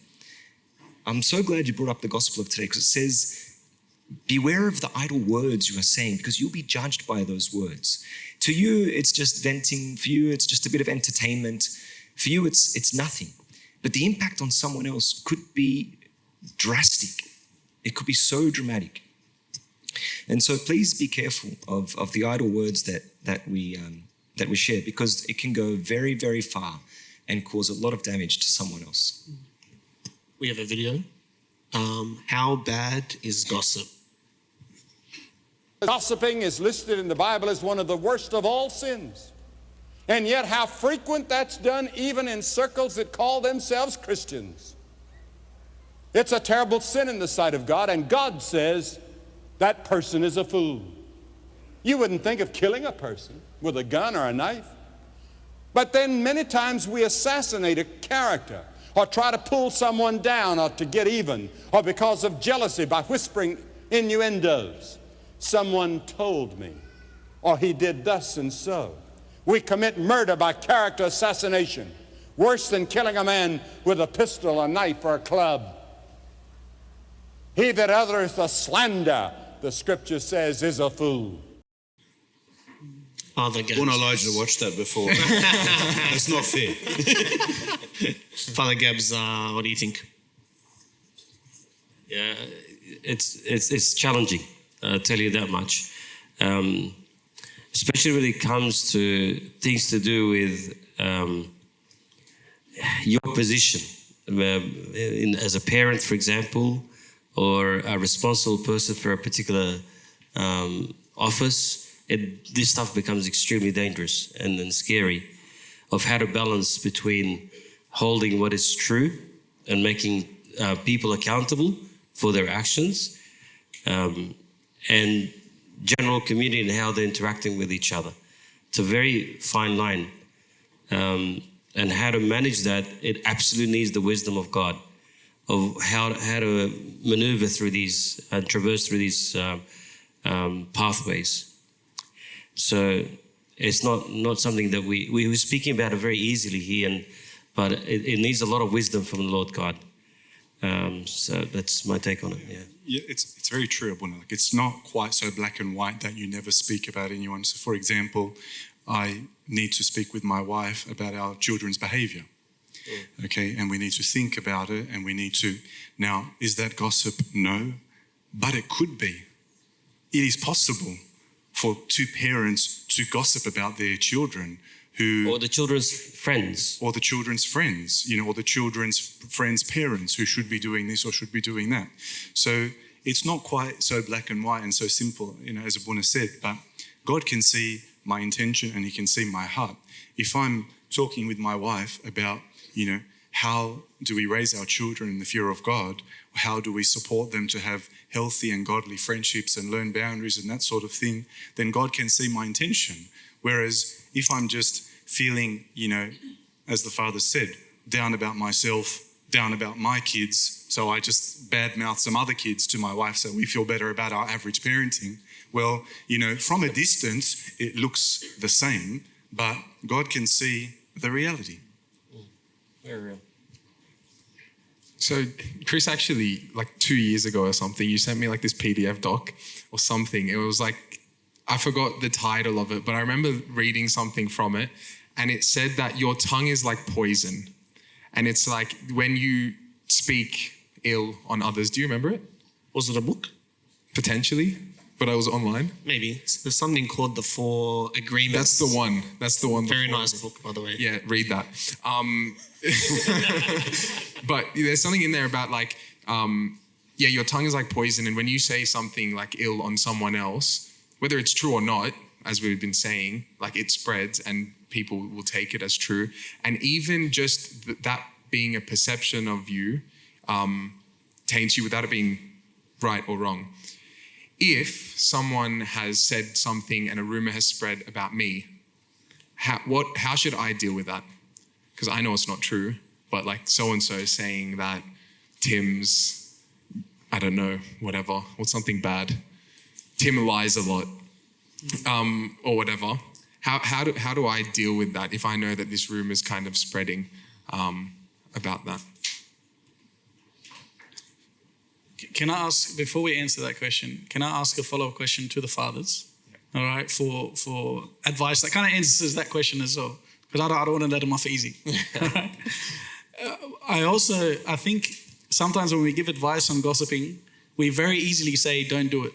I'm so glad you brought up the gospel of today, because it says, beware of the idle words you are saying, because you'll be judged by those words. To you, it's just venting. For you, it's just a bit of entertainment. For you, it's nothing. But the impact on someone else could be drastic. It could be so dramatic. And so please be careful of the idle words that we share, because it can go very, very far and cause a lot of damage to someone else. We have a video. How bad is gossip? Gossiping is listed in the Bible as one of the worst of all sins. And yet how frequent that's done even in circles that call themselves Christians. It's a terrible sin in the sight of God, and God says that person is a fool. You wouldn't think of killing a person with a gun or a knife. But then many times we assassinate a character, or try to pull someone down, or to get even, or because of jealousy by whispering innuendos. Someone told me, or he did thus and so. We commit murder by character assassination, worse than killing a man with a pistol, a knife, or a club. He that uttereth a slander, the scripture says, is a fool. Father Gabs. Wouldn't allow you to watch that before. That's not fair. Father Gabs, what do you think? Yeah, it's challenging. I'll tell you that much. Especially when it comes to things to do with your position as a parent, for example, or a responsible person for a particular office. This stuff becomes extremely dangerous and scary, of how to balance between holding what is true and making people accountable for their actions, and general community and how they're interacting with each other. It's a very fine line. And how to manage that, it absolutely needs the wisdom of God, of how to maneuver through these and traverse through these pathways. So it's not something that we're speaking about it very easily here, but it needs a lot of wisdom from the Lord God. So that's my take on it. Yeah, it's very true, Abuna. Like, it's not quite so black and white that you never speak about anyone. So, for example, I need to speak with my wife about our children's behavior. Okay, and we need to think about it, and we need to. Now, is that gossip? No, but it could be. It is possible for two parents to gossip about their children, or the children's friends, or the children's friends, or the children's friends' parents who should be doing this or should be doing that. So it's not quite so black and white and so simple, as Abuna said, but God can see my intention and he can see my heart. If I'm talking with my wife about, how do we raise our children in the fear of God? How do we support them to have healthy and godly friendships and learn boundaries and that sort of thing? Then God can see my intention. Whereas if I'm just feeling, as the Father said, down about myself, down about my kids, so I just badmouth some other kids to my wife so we feel better about our average parenting. Well, from a distance, it looks the same, but God can see the reality. Very real. So Chris, actually, like 2 years ago or something, you sent me like this PDF doc or something. It was like, I forgot the title of it, but I remember reading something from it, and it said that your tongue is like poison. And it's like when you speak ill on others. Do you remember it? Was it a book? Potentially, but I was online. Maybe. There's something called the 4 Agreements. That's the one. Very nice book, by the way. Yeah, read that. But there's something in there about like, your tongue is like poison. And when you say something like ill on someone else, whether it's true or not, as we've been saying, like it spreads and people will take it as true. And even just that being a perception of you taints you without it being right or wrong. If someone has said something and a rumor has spread about me, how should I deal with that? Because I know it's not true, but like so-and-so is saying that Tim's, I don't know, whatever, or something bad. Tim lies a lot, or whatever. How do I deal with that if I know that this rumor is kind of spreading about that? Can I ask, before we answer that question, can I ask a follow-up question to the fathers? All right, for advice that kind of answers that question as well, because I don't want to let them off easy. I think sometimes when we give advice on gossiping, we very easily say, don't do it.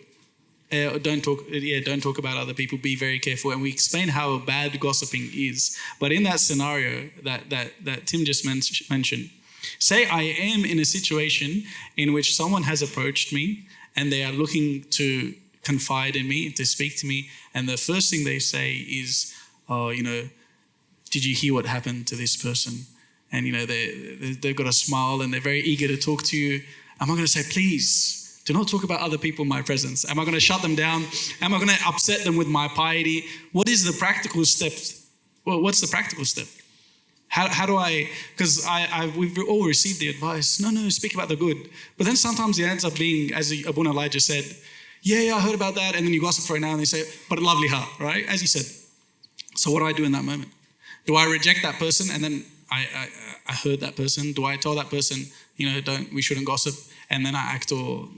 Don't talk about other people, be very careful. And we explain how bad gossiping is. But in that scenario that Tim just mentioned, say I am in a situation in which someone has approached me and they are looking to confide in me, to speak to me, and the first thing they say is, did you hear what happened to this person? And they've got a smile and they're very eager to talk to you. Am I going to say, please, do not talk about other people in my presence? Am I going to shut them down? Am I going to upset them with my piety? What is the practical step? Well, what's the practical step? How do I, because we've all received the advice, no, speak about the good. But then sometimes it ends up being, as Abuna Elijah said, yeah, I heard about that. And then you gossip for an hour and they say, but a lovely heart, right? As you said. So what do I do in that moment? Do I reject that person and then I heard that person? Do I tell that person, we shouldn't gossip, and then I act, or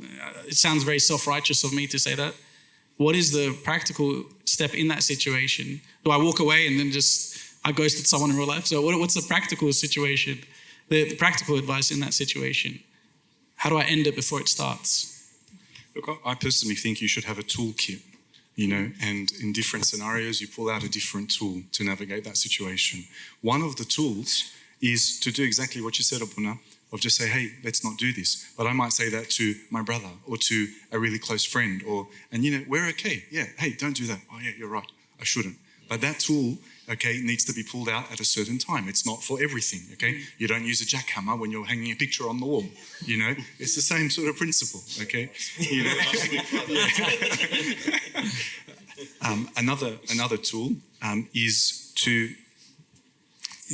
it sounds very self-righteous of me to say that. What is the practical step in that situation? Do I walk away and then I ghosted someone in real life? So what's the practical situation, the practical advice in that situation? How do I end it before it starts? Look, I personally think you should have a toolkit, and in different scenarios, you pull out a different tool to navigate that situation. One of the tools is to do exactly what you said, Abuna, of just say, hey, let's not do this. But I might say that to my brother or to a really close friend, we're okay. Yeah, hey, don't do that. Oh yeah, you're right, I shouldn't. But that tool, needs to be pulled out at a certain time. It's not for everything, You don't use a jackhammer when you're hanging a picture on the wall, It's the same sort of principle, Another tool is to,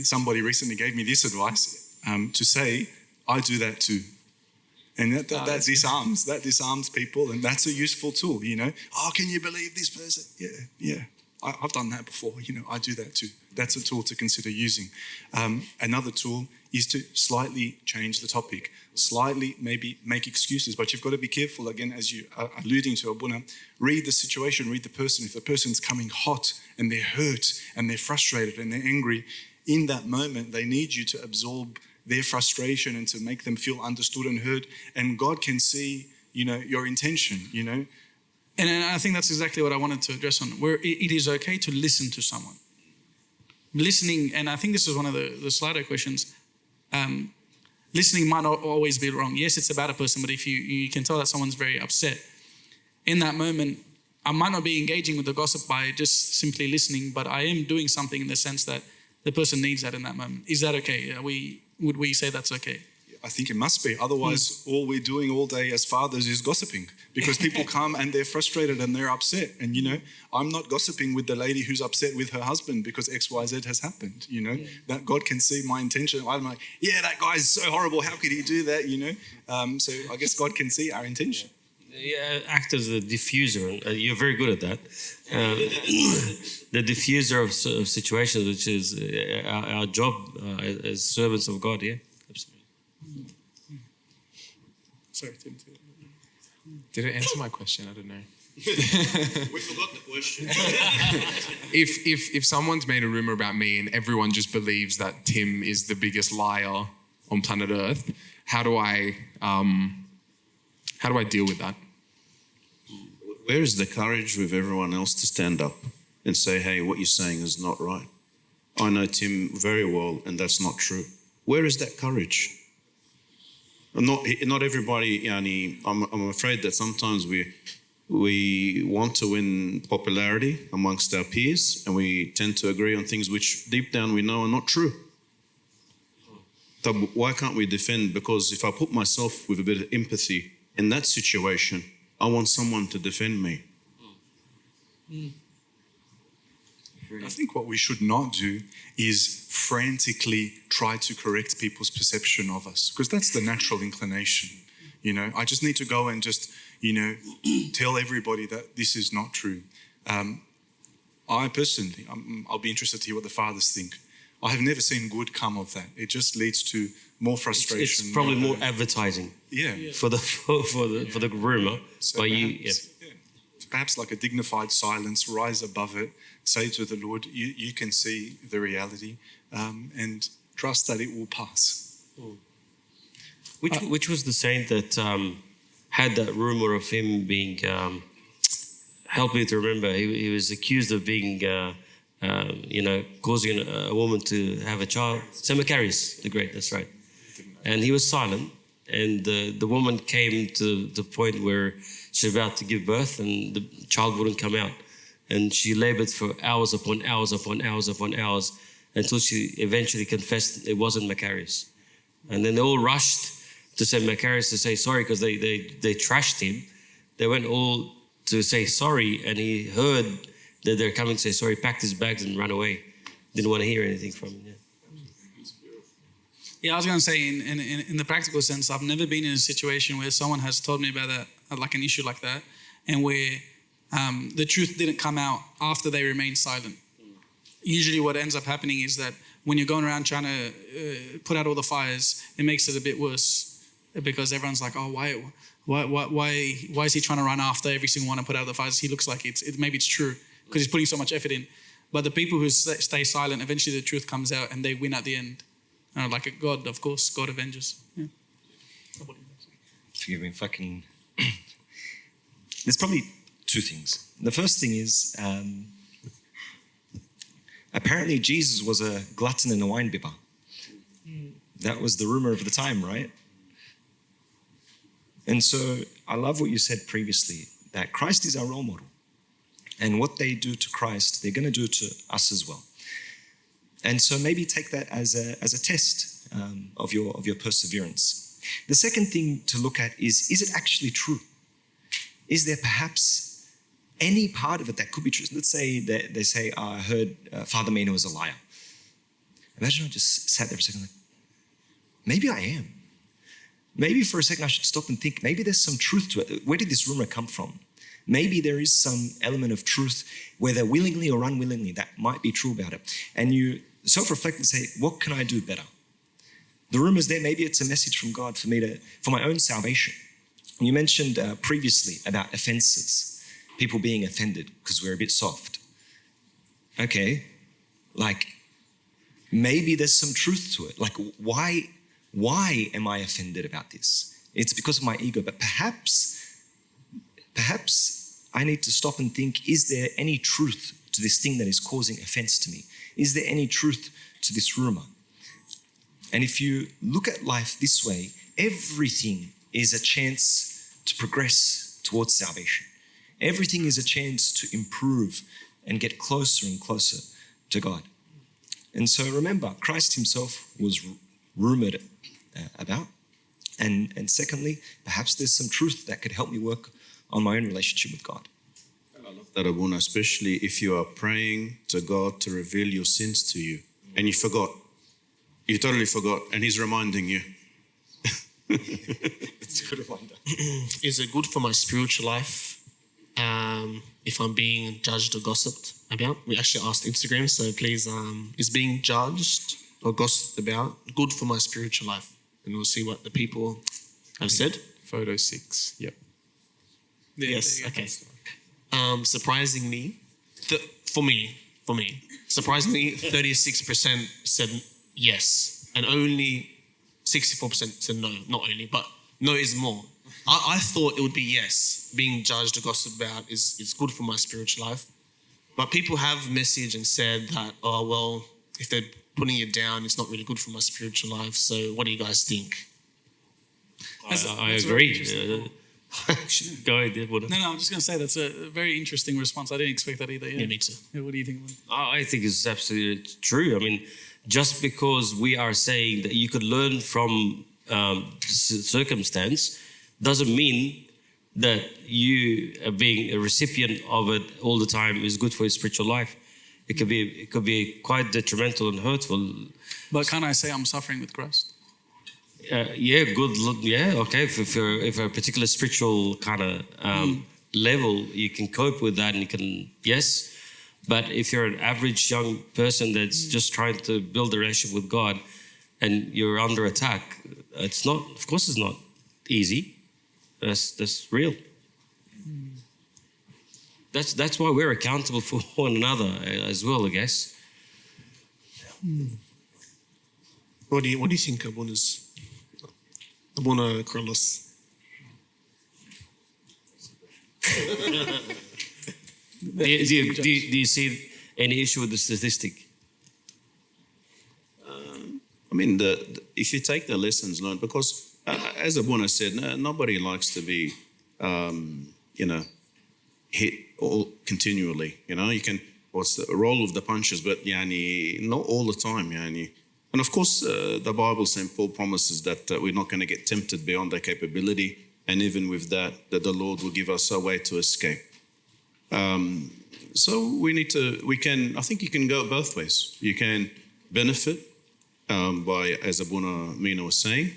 somebody recently gave me this advice, to say, I do that too. And that disarms people, and that's a useful tool, Oh, can you believe this person? Yeah. I've done that before, I do that too. That's a tool to consider using. Another tool is to slightly change the topic, slightly maybe make excuses, but you've got to be careful, again, as you are alluding to, Abuna, read the situation, read the person. If the person's coming hot and they're hurt and they're frustrated and they're angry, in that moment, they need you to absorb their frustration and to make them feel understood and heard. And God can see, your intention, And I think that's exactly what I wanted to address on, where it is okay to listen to someone. Listening, and I think this is one of the Slido questions. listening might not always be wrong. Yes, it's about a person, but if you can tell that someone's very upset, in that moment, I might not be engaging with the gossip by just simply listening, but I am doing something in the sense that the person needs that in that moment. Is that okay? Would we say that's okay? I think it must be. Otherwise, all we're doing all day as fathers is gossiping, because people come and they're frustrated and they're upset. And, I'm not gossiping with the lady who's upset with her husband because X, Y, Z has happened, that God can see my intention. I'm like, yeah, that guy's so horrible. How could he do that, So I guess God can see our intention. Yeah, act as a diffuser. You're very good at that. The diffuser of situations, which is our job as servants of God, yeah. Sorry, Tim. Did it answer my question? I don't know. We forgot the question. If someone's made a rumor about me and everyone just believes that Tim is the biggest liar on planet Earth, how do I deal with that? Where is the courage with everyone else to stand up and say, hey, what you're saying is not right? I know Tim very well, and that's not true. Where is that courage? Not everybody, I'm afraid that sometimes we want to win popularity amongst our peers, and we tend to agree on things which deep down we know are not true. So why can't we defend? Because if I put myself with a bit of empathy in that situation, I want someone to defend me. I think what we should not do is frantically try to correct people's perception of us, because that's the natural inclination. I just need to go and just, tell everybody that this is not true. I personally, I'll be interested to hear what the fathers think. I have never seen good come of that. It just leads to more frustration. It's probably more advertising. Yeah. For the rumor. So but perhaps, perhaps like a dignified silence, rise above it, say to the Lord, you can see the reality, and trust that it will pass. Which was the saint that had that rumor of him being, help me to remember, he was accused of being, causing a woman to have a child. St. Macarius the Great, that's right. And he was silent, and the woman came to the point where she's about to give birth and the child wouldn't come out. And she labored for hours upon hours upon hours upon hours until she eventually confessed it wasn't Macarius. And then they all rushed to St. Macarius to say sorry, because they trashed him. They went all to say sorry, and he heard that they're coming to say sorry, packed his bags and ran away. Didn't want to hear anything from him. Yeah, I was going to say, in the practical sense, I've never been in a situation where someone has told me about like an issue like that, and where the truth didn't come out after they remained silent. Usually what ends up happening is that when you're going around trying to put out all the fires, it makes it a bit worse, because everyone's like, oh, why is he trying to run after every single one and put out the fires? He looks like maybe it's true, because he's putting so much effort in. But the people who stay silent, eventually the truth comes out and they win at the end. Like a God, of course, God avenges. Yeah. Forgive me if I can. There's probably two things. The first thing is, apparently Jesus was a glutton and a wine bibber. That was the rumor of the time, right? And so I love what you said previously, that Christ is our role model. And what they do to Christ, they're going to do to us as well. And so maybe take that as a test of your perseverance. The second thing to look at is it actually true? Is there perhaps any part of it that could be true? Let's say that they say, I heard Father Meena was a liar. Imagine I just sat there for a second like, maybe I am. Maybe for a second I should stop and think, maybe there's some truth to it. Where did this rumor come from? Maybe there is some element of truth, whether willingly or unwillingly, that might be true about it. And you self-reflect and say, what can I do better? The rumor's there, maybe it's a message from God for my own salvation. You mentioned previously about offenses, people being offended because we're a bit soft. Okay, like maybe there's some truth to it. Like why am I offended about this? It's because of my ego, but perhaps I need to stop and think, is there any truth to this thing that is causing offense to me? Is there any truth to this rumor? And if you look at life this way, everything is a chance to progress towards salvation. Everything is a chance to improve and get closer and closer to God. And so remember, Christ himself was rumored about. And secondly, perhaps there's some truth that could help me work on my own relationship with God. I love that, Abuna, especially if you are praying to God to reveal your sins to you and you forgot. You totally forgot, and he's reminding you. It's a good reminder. Is it good for my spiritual life if I'm being judged or gossiped about? We actually asked Instagram, so please, is being judged or gossiped about good for my spiritual life? And we'll see what the people have said. Photo 6. Yep. Yes. Okay. Surprisingly, for me, surprisingly, 36% said yes, and only 64% said no. Not only, but no is more. I thought it would be yes. Being judged or gossiped about is good for my spiritual life, but people have messaged and said that, oh well, if they're putting you down, it's not really good for my spiritual life. So, what do you guys think? I agree. Go ahead, Buddha. No, I'm just going to say that's a very interesting response. I didn't expect that either. Yeah, me too. Yeah, what do you think? I think it's absolutely true. I mean, just because we are saying that you could learn from circumstance doesn't mean that you being a recipient of it all the time is good for your spiritual life. It could be quite detrimental and hurtful. But can I say I'm suffering with Christ? Yeah, good. Yeah, okay. If a particular spiritual kind of level, you can cope with that, and you can yes. But if you're an average young person that's just trying to build a relationship with God, and you're under attack, it's not. Of course, it's not easy. That's real. That's why we're accountable for one another as well, I guess. What do you think, Abuna Kyrillos? Do you see any issue with the statistic? I mean, if you take the lessons learned, because as Abuna said, nobody likes to be, hit all continually. You can, what's the roll of the punches, but not all the time. And of course, the Bible, St. Paul promises that we're not going to get tempted beyond our capability, and even with that the Lord will give us a way to escape. So I think you can go both ways. You can benefit by, as Abuna Meena was saying,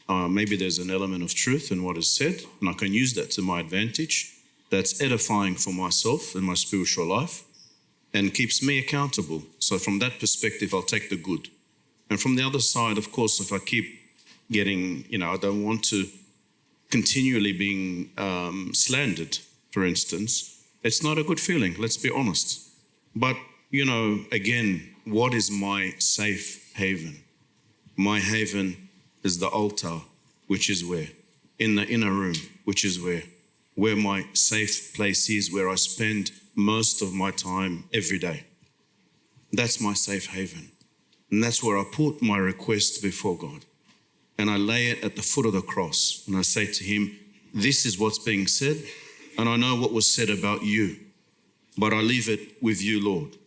maybe there's an element of truth in what is said, and I can use that to my advantage. That's edifying for myself and my spiritual life and keeps me accountable. So from that perspective, I'll take the good. And from the other side, of course, if I keep getting, I don't want to continually being slandered, for instance, it's not a good feeling, let's be honest. But, again, what is my safe haven? My haven is the altar, which is where? In the inner room, which is where my safe place is, where I spend most of my time every day. That's my safe haven. And that's where I put my request before God. And I lay it at the foot of the cross. And I say to him, this is what's being said. And I know what was said about you. But I leave it with you, Lord.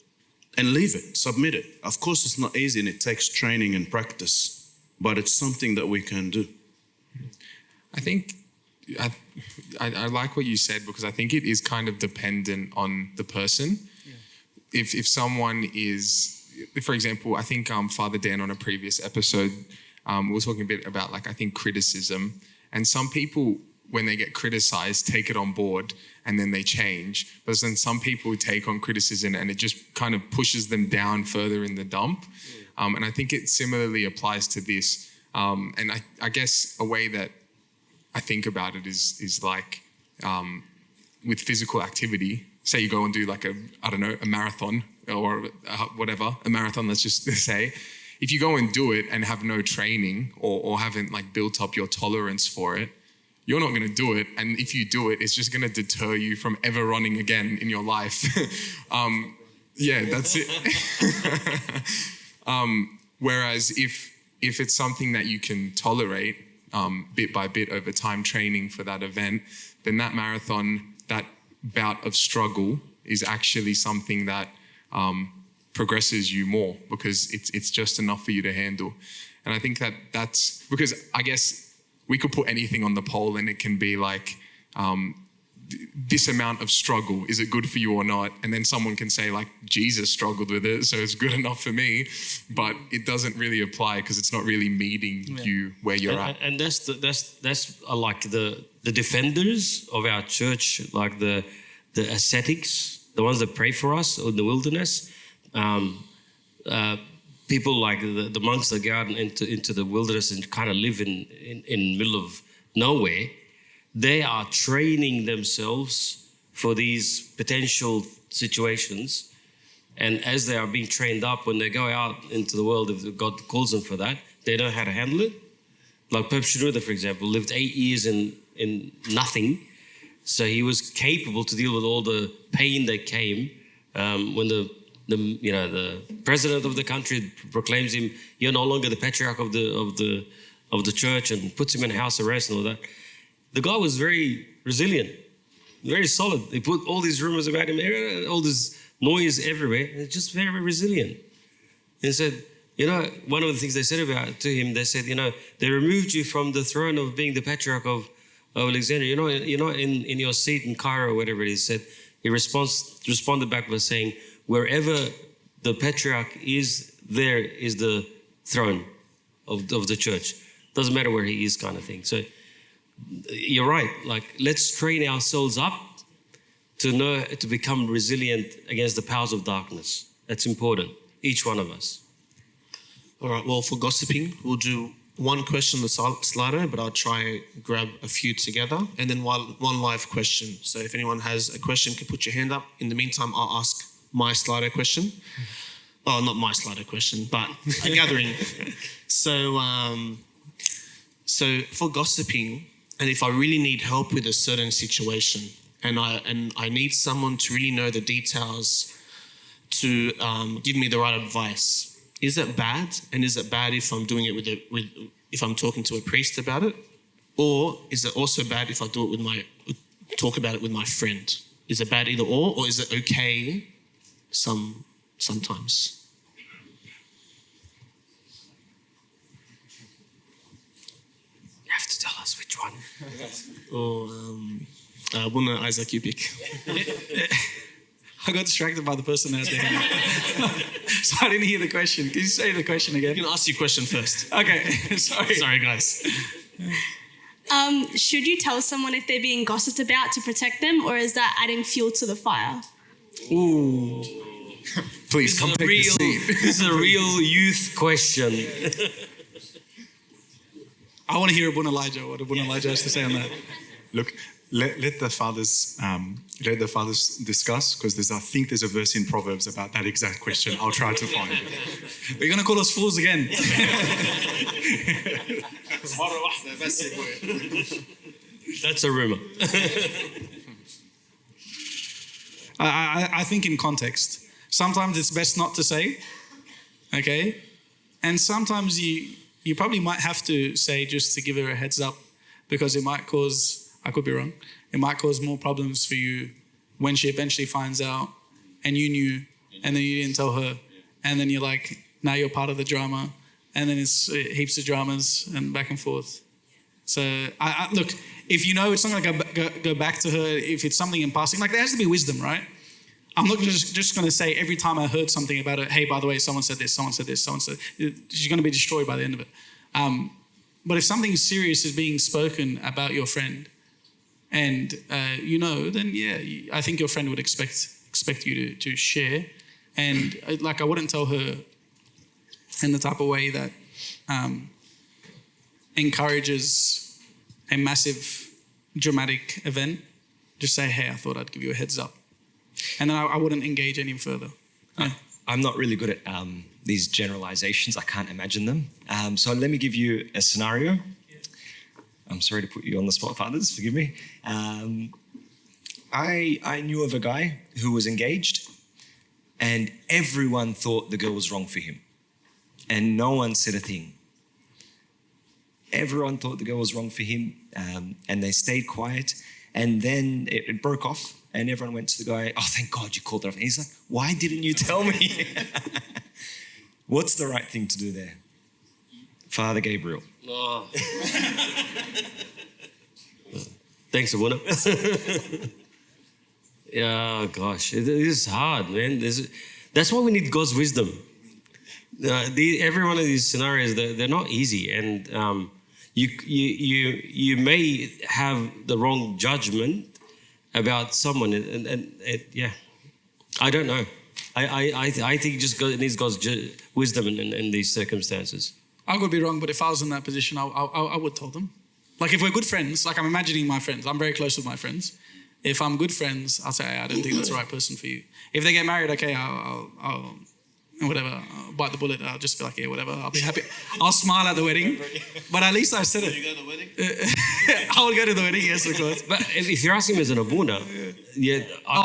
And leave it, submit it. Of course, it's not easy and it takes training and practice. But it's something that we can do. I think I like what you said, because I think it is kind of dependent on the person. Yeah. If someone is, for example, I think Father Dan on a previous episode was talking a bit about I think criticism, and some people when they get criticized take it on board and then they change, but then some people take on criticism and it just kind of pushes them down further in the dump. Yeah. And I think it similarly applies to this. And I guess a way that I think about it is like with physical activity. Say you go and do a marathon or whatever, a marathon, let's just say. If you go and do it and have no training or haven't built up your tolerance for it, you're not going to do it. And if you do it, it's just going to deter you from ever running again in your life. Yeah, that's it. Whereas if it's something that you can tolerate bit by bit over time, training for that event, then that marathon, that bout of struggle is actually something that progresses you more, because it's just enough for you to handle. And I think that's because I guess we could put anything on the poll and it can be like, this amount of struggle, is it good for you or not? And then someone can say like, Jesus struggled with it, so it's good enough for me. But it doesn't really apply because it's not really meeting you where you're at. And that's like the defenders of our church, like the ascetics, the ones that pray for us in the wilderness. People like the monks that go out into the wilderness and kind of live in middle of nowhere. They are training themselves for these potential situations. And as they are being trained up, when they go out into the world, if God calls them for that, they know how to handle it. Like Pope Shenouda, for example, lived 8 years in nothing. So he was capable to deal with all the pain that came when the president of the country proclaims him, you're no longer the patriarch of the church, and puts him in house arrest and all that. The guy was very resilient, very solid. They put all these rumors about him, all this noise everywhere, and just very, very resilient. And said, one of the things they said to him, they said, they removed you from the throne of being the patriarch of Alexandria. In your seat in Cairo or whatever it is, said, he responded back by saying, wherever the patriarch is, there is the throne of the church. Doesn't matter where he is, kind of thing. So you're right. Like, let's train ourselves up to become resilient against the powers of darkness. That's important. Each one of us. All right. Well, for gossiping, we'll do one question on the Slido, but I'll try and grab a few together, and then one live question. So if anyone has a question, can put your hand up. In the meantime, I'll ask my Slido question. Oh, not my Slido question, but a gathering. So for gossiping, and if I really need help with a certain situation, and I need someone to really know the details to give me the right advice, is it bad? And is it bad if I'm doing it if I'm talking to a priest about it? Or is it also bad if I do it talk about it with my friend? Is it bad either or is it okay sometimes? You have to tell us which one. Or Buna Isaac, you pick. I got distracted by the person at the end. So I didn't hear the question. Can you say the question again? You can ask your question first. Okay, sorry. Sorry, guys. Should you tell someone if they're being gossiped about to protect them, or is that adding fuel to the fire? Ooh. Please come take the seat. This is a real youth question. I want to hear Abuna Elijah, what Abuna Elijah has to say on that. Look, let the fathers discuss, because I think there's a verse in Proverbs about that exact question. I'll try to find it. You're going to call us fools again. That's a rumor. I think in context. Sometimes it's best not to say, okay? And sometimes you probably might have to say just to give her a heads up, because it might cause, I could be wrong, it might cause more problems for you when she eventually finds out and you knew and then you didn't tell her, and then you're like, now you're part of the drama, and then it's heaps of dramas and back and forth. So I look, if you know it's not going to go back to her, if it's something in passing, like there has to be wisdom, right? I'm not just going to say every time I heard something about it, hey, by the way, someone said this, someone said this, someone said, she's going to be destroyed by the end of it. But if something serious is being spoken about your friend, and then yeah, I think your friend would expect you to share. And like, I wouldn't tell her in the type of way that encourages a massive dramatic event. Just say, hey, I thought I'd give you a heads up. And then I wouldn't engage any further. Yeah. I'm not really good at these generalizations. I can't imagine them. So let me give you a scenario. I'm sorry to put you on the spot, fathers, forgive me. I knew of a guy who was engaged, and everyone thought the girl was wrong for him. And no one said a thing. Everyone thought the girl was wrong for him, and they stayed quiet. And then it broke off, and everyone went to the guy, "Oh, thank God you called it off." And he's like, "Why didn't you tell me?" What's the right thing to do there? Father Gabriel. Oh. Thanks, Abuna. Yeah, gosh, it is hard, man. That's why we need God's wisdom. Every one of these scenarios, they're not easy, and you may have the wrong judgment about someone, and yeah, I don't know. I think just God needs God's wisdom in these circumstances. I could be wrong, but if I was in that position, I would tell them. Like if we're good friends, like I'm imagining my friends, I'm very close with my friends. If I'm good friends, I'll say, "Hey, I don't think that's the right person for you." If they get married, okay, I'll whatever, I'll bite the bullet. I'll just be like, "Yeah, whatever." I'll be happy. I'll smile at the wedding, but at least I said it. You go to the wedding? I will go to the wedding, yes, of course. But if you're asking me as an Abuna,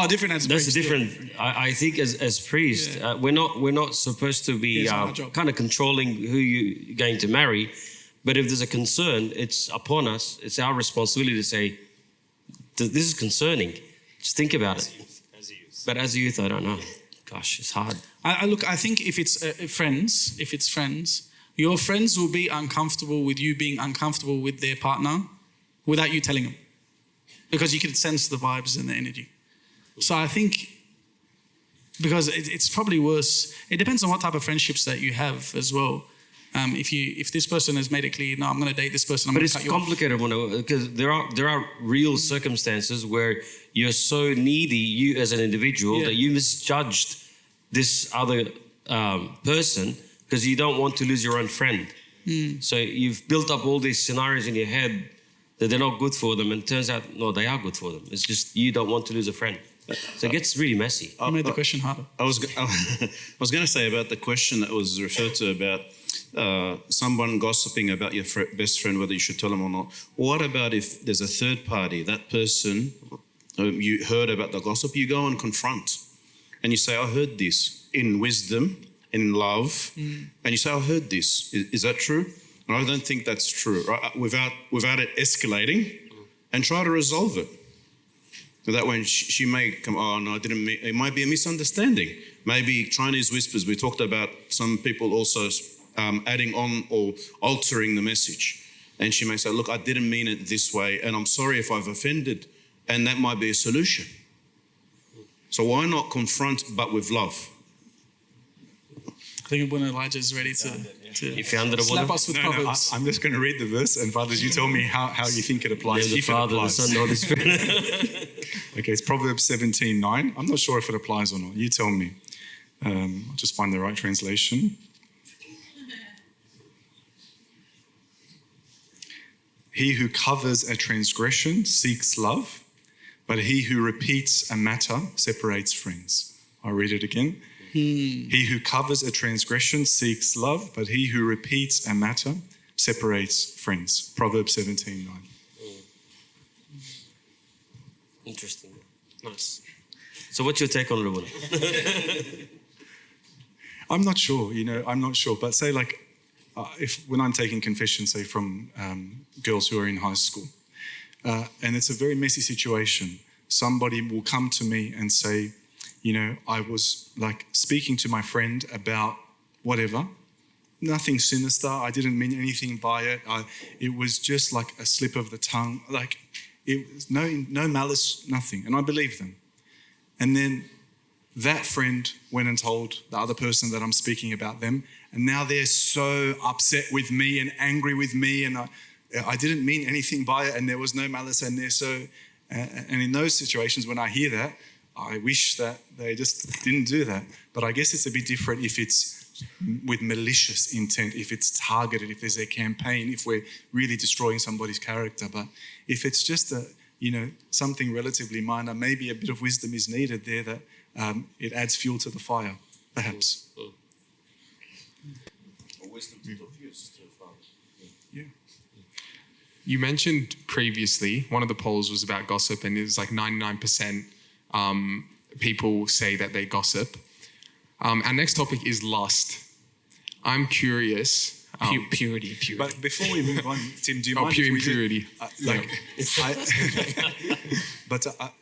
different as a that's priest, different. I think as priest, we're not supposed to be kind of controlling who you're going to marry. But if there's a concern, it's upon us. It's our responsibility to say, "This is concerning." Just think about it. As a youth. But as a youth, I don't know. Gosh, it's hard. I think if it's friends, your friends will be uncomfortable with you being uncomfortable with their partner without you telling them, because you can sense the vibes and the energy. So I think, because it's probably worse. It depends on what type of friendships that you have as well. If this person has made it clear, "No, I'm going to date this person," But it's complicated because there are real circumstances where you're so needy, you as an individual, that you misjudged this other person because you don't want to lose your own friend. So you've built up all these scenarios in your head that they're not good for them, and it turns out, no, they are good for them. It's just you don't want to lose a friend. So it gets really messy. I made the question harder. I was going to say about the question that was referred to about someone gossiping about your best friend, whether you should tell them or not. What about if there's a third party, that person, you heard about the gossip, you go and confront, and you say, "I heard this," in wisdom, in love, and you say, "I heard this. Is that true?" And I don't think that's true, right? Without it escalating, and try to resolve it. That way she may come, "Oh no, I didn't mean," it might be a misunderstanding. Maybe Chinese whispers, we talked about some people also adding on or altering the message. And she may say, "Look, I didn't mean it this way, and I'm sorry if I've offended," and that might be a solution. So why not confront, but with love? I think Abuna Elijah is ready to You found it, slap us with Proverbs. I'm just going to read the verse, and fathers, you tell me how you think it applies. The if Father, it the applies. Son, the Holy Spirit. Okay, it's Proverbs 17:9. I'm not sure if it applies or not. You tell me. I'll just find the right translation. He who covers a transgression seeks love, but he who repeats a matter separates friends. I'll read it again. He who covers a transgression seeks love, but he who repeats a matter separates friends. Proverbs 17:9. Interesting. Nice. So what's your take on it, Abuna? I'm not sure, I'm not sure. But say when I'm taking confession, say from girls who are in high school, and it's a very messy situation, somebody will come to me and say, I was speaking to my friend about whatever, nothing sinister. I didn't mean anything by it. It was just like a slip of the tongue. It was no malice, nothing. And I believe them. And then that friend went and told the other person that I'm speaking about them. And now they're so upset with me and angry with me. And I didn't mean anything by it. And there was no malice. And they're so, and in those situations, when I hear that, I wish that they just didn't do that. But I guess it's a bit different if it's with malicious intent, if it's targeted, if there's a campaign, if we're really destroying somebody's character. But if it's just something relatively minor, maybe a bit of wisdom is needed there that it adds fuel to the fire, perhaps. Wisdom to diffuse to the fire. Yeah. You mentioned previously, one of the polls was about gossip, and it was 99% people say that they gossip. Our next topic is lust. I'm curious, Purity. But before we move on, Tim, do you mind? Pure if we do- impurity.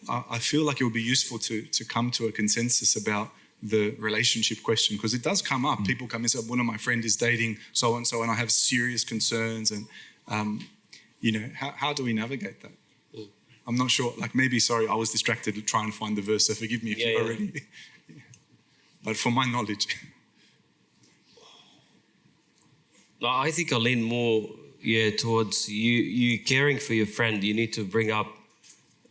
I feel like it would be useful to come to a consensus about the relationship question, because it does come up. People come and say, one of my friend is dating so-and-so and I have serious concerns. And, how do we navigate that? I'm not sure. Like maybe, sorry, I was distracted trying to find the verse, so forgive me if you've already... But for my knowledge... I think I lean more, towards you caring for your friend. You need to bring up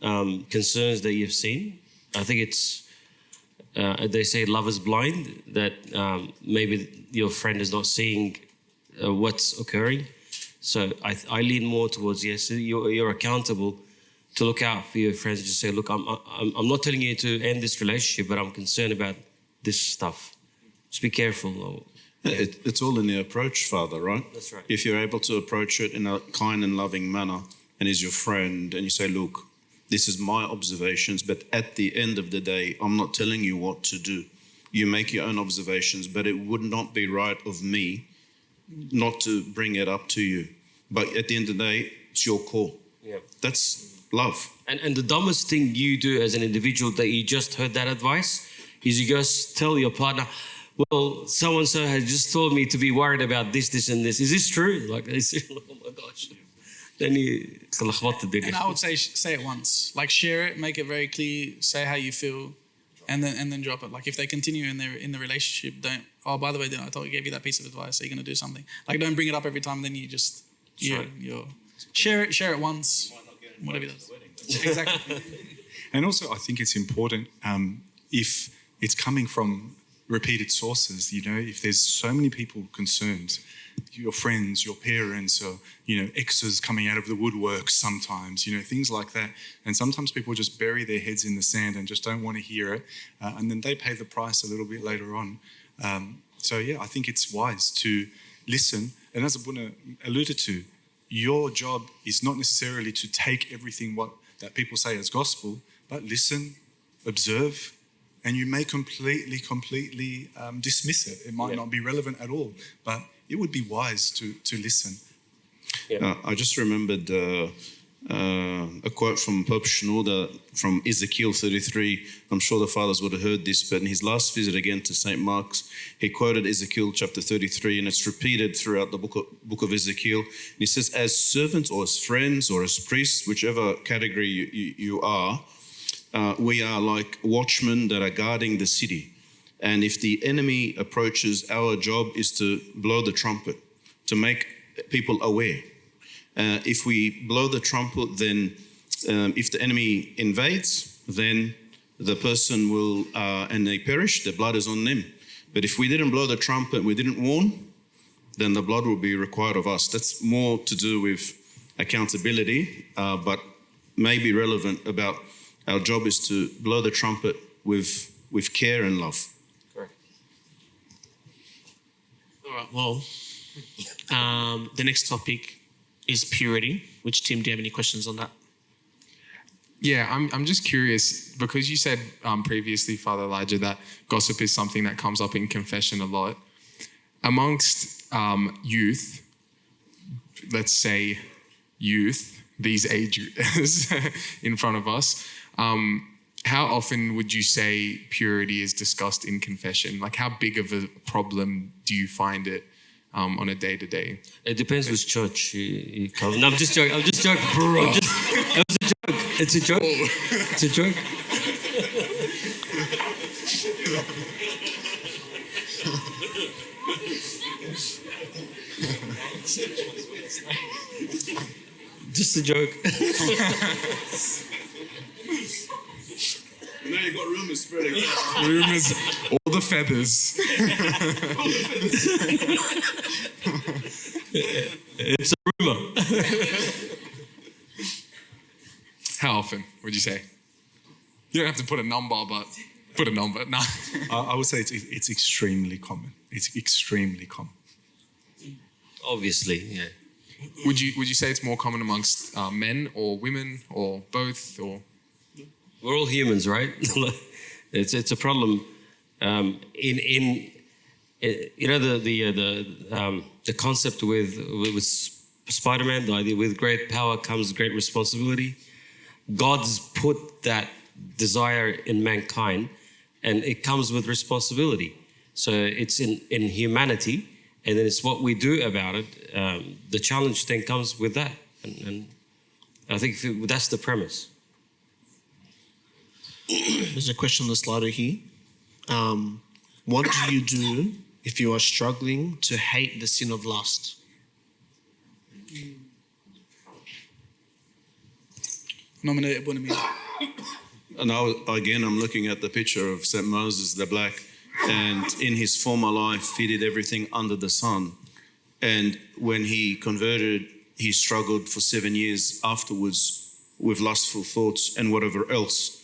concerns that you've seen. I think it's, they say love is blind, that maybe your friend is not seeing what's occurring. So I lean more towards, yes, you're accountable to look out for your friends. Just say, look, I'm not telling you to end this relationship, but I'm concerned about this stuff. Just be careful. It's all in the approach, Father, right? That's right. If you're able to approach it in a kind and loving manner, and he's your friend, and you say, look, this is my observations, but at the end of the day, I'm not telling you what to do. You make your own observations, but it would not be right of me not to bring it up to you. But at the end of the day, it's your call. Yeah. That's love. And the dumbest thing you do as an individual that you just heard that advice is you just tell your partner, well, so-and-so has just told me to be worried about this, this, and this. Is this true? Like, oh my gosh. Then you... And I would say it once. Like, share it, make it very clear, say how you feel, and then drop it. Like, if they continue in the relationship, don't, oh, by the way, I gave you that piece of advice, are you going to do something? Like, don't bring it up every time, then you just, share it once, whatever it does. Exactly. And also, I think it's important if it's coming from repeated sources, if there's so many people concerned, your friends, your parents, or, exes coming out of the woodwork sometimes, things like that. And sometimes people just bury their heads in the sand and just don't want to hear it. And then they pay the price a little bit later on. I think it's wise to listen. And as Abuna alluded to, your job is not necessarily to take everything that people say as gospel, but listen, observe, and you may completely dismiss it. It might not be relevant at all, but it would be wise to listen. Yeah. I just remembered a quote from Pope Shenouda from Ezekiel 33. I'm sure the fathers would have heard this, but in his last visit again to St. Mark's, he quoted Ezekiel chapter 33, and it's repeated throughout the book of Ezekiel. And he says, as servants or as friends or as priests, whichever category you are, we are like watchmen that are guarding the city. And if the enemy approaches, our job is to blow the trumpet, to make people aware. If we blow the trumpet, then if the enemy invades, then the person will, and they perish, the blood is on them. But if we didn't blow the trumpet, we didn't warn, then the blood will be required of us. That's more to do with accountability, but may be relevant about our job is to blow the trumpet with care and love. Correct. All right, well, the next topic is purity, which, Tim, do you have any questions on that? Yeah, I'm just curious, because you said previously, Father Elijah, that gossip is something that comes up in confession a lot. Amongst youth, let's say youth, these ages in front of us, how often would you say purity is discussed in confession? Like, how big of a problem do you find it on a day-to-day? It depends which church you come. No, I'm just joking. Bro. It's a joke. It's a joke. Just a joke. Now you've got rumours spreading. Rumours, all the feathers. It's a rumor. How often would you say? You don't have to put a number, but put a number. No. I would say it's extremely common. It's extremely common. Obviously, yeah. Would you say it's more common amongst men or women or both? Or We're all humans, right? It's a problem. You know the concept with Spider-Man, the idea with great power comes great responsibility. God's put that desire in mankind, and it comes with responsibility. So it's in humanity, and then it's what we do about it. The challenge then comes with that, and I think that's the premise. There's a question on the Slido here. What do you do if you are struggling to hate the sin of lust? Nominate Abuna Meena. Now, again, I'm looking at the picture of St. Moses the Black, and in his former life, he did everything under the sun. And when he converted, he struggled for 7 years afterwards with lustful thoughts and whatever else.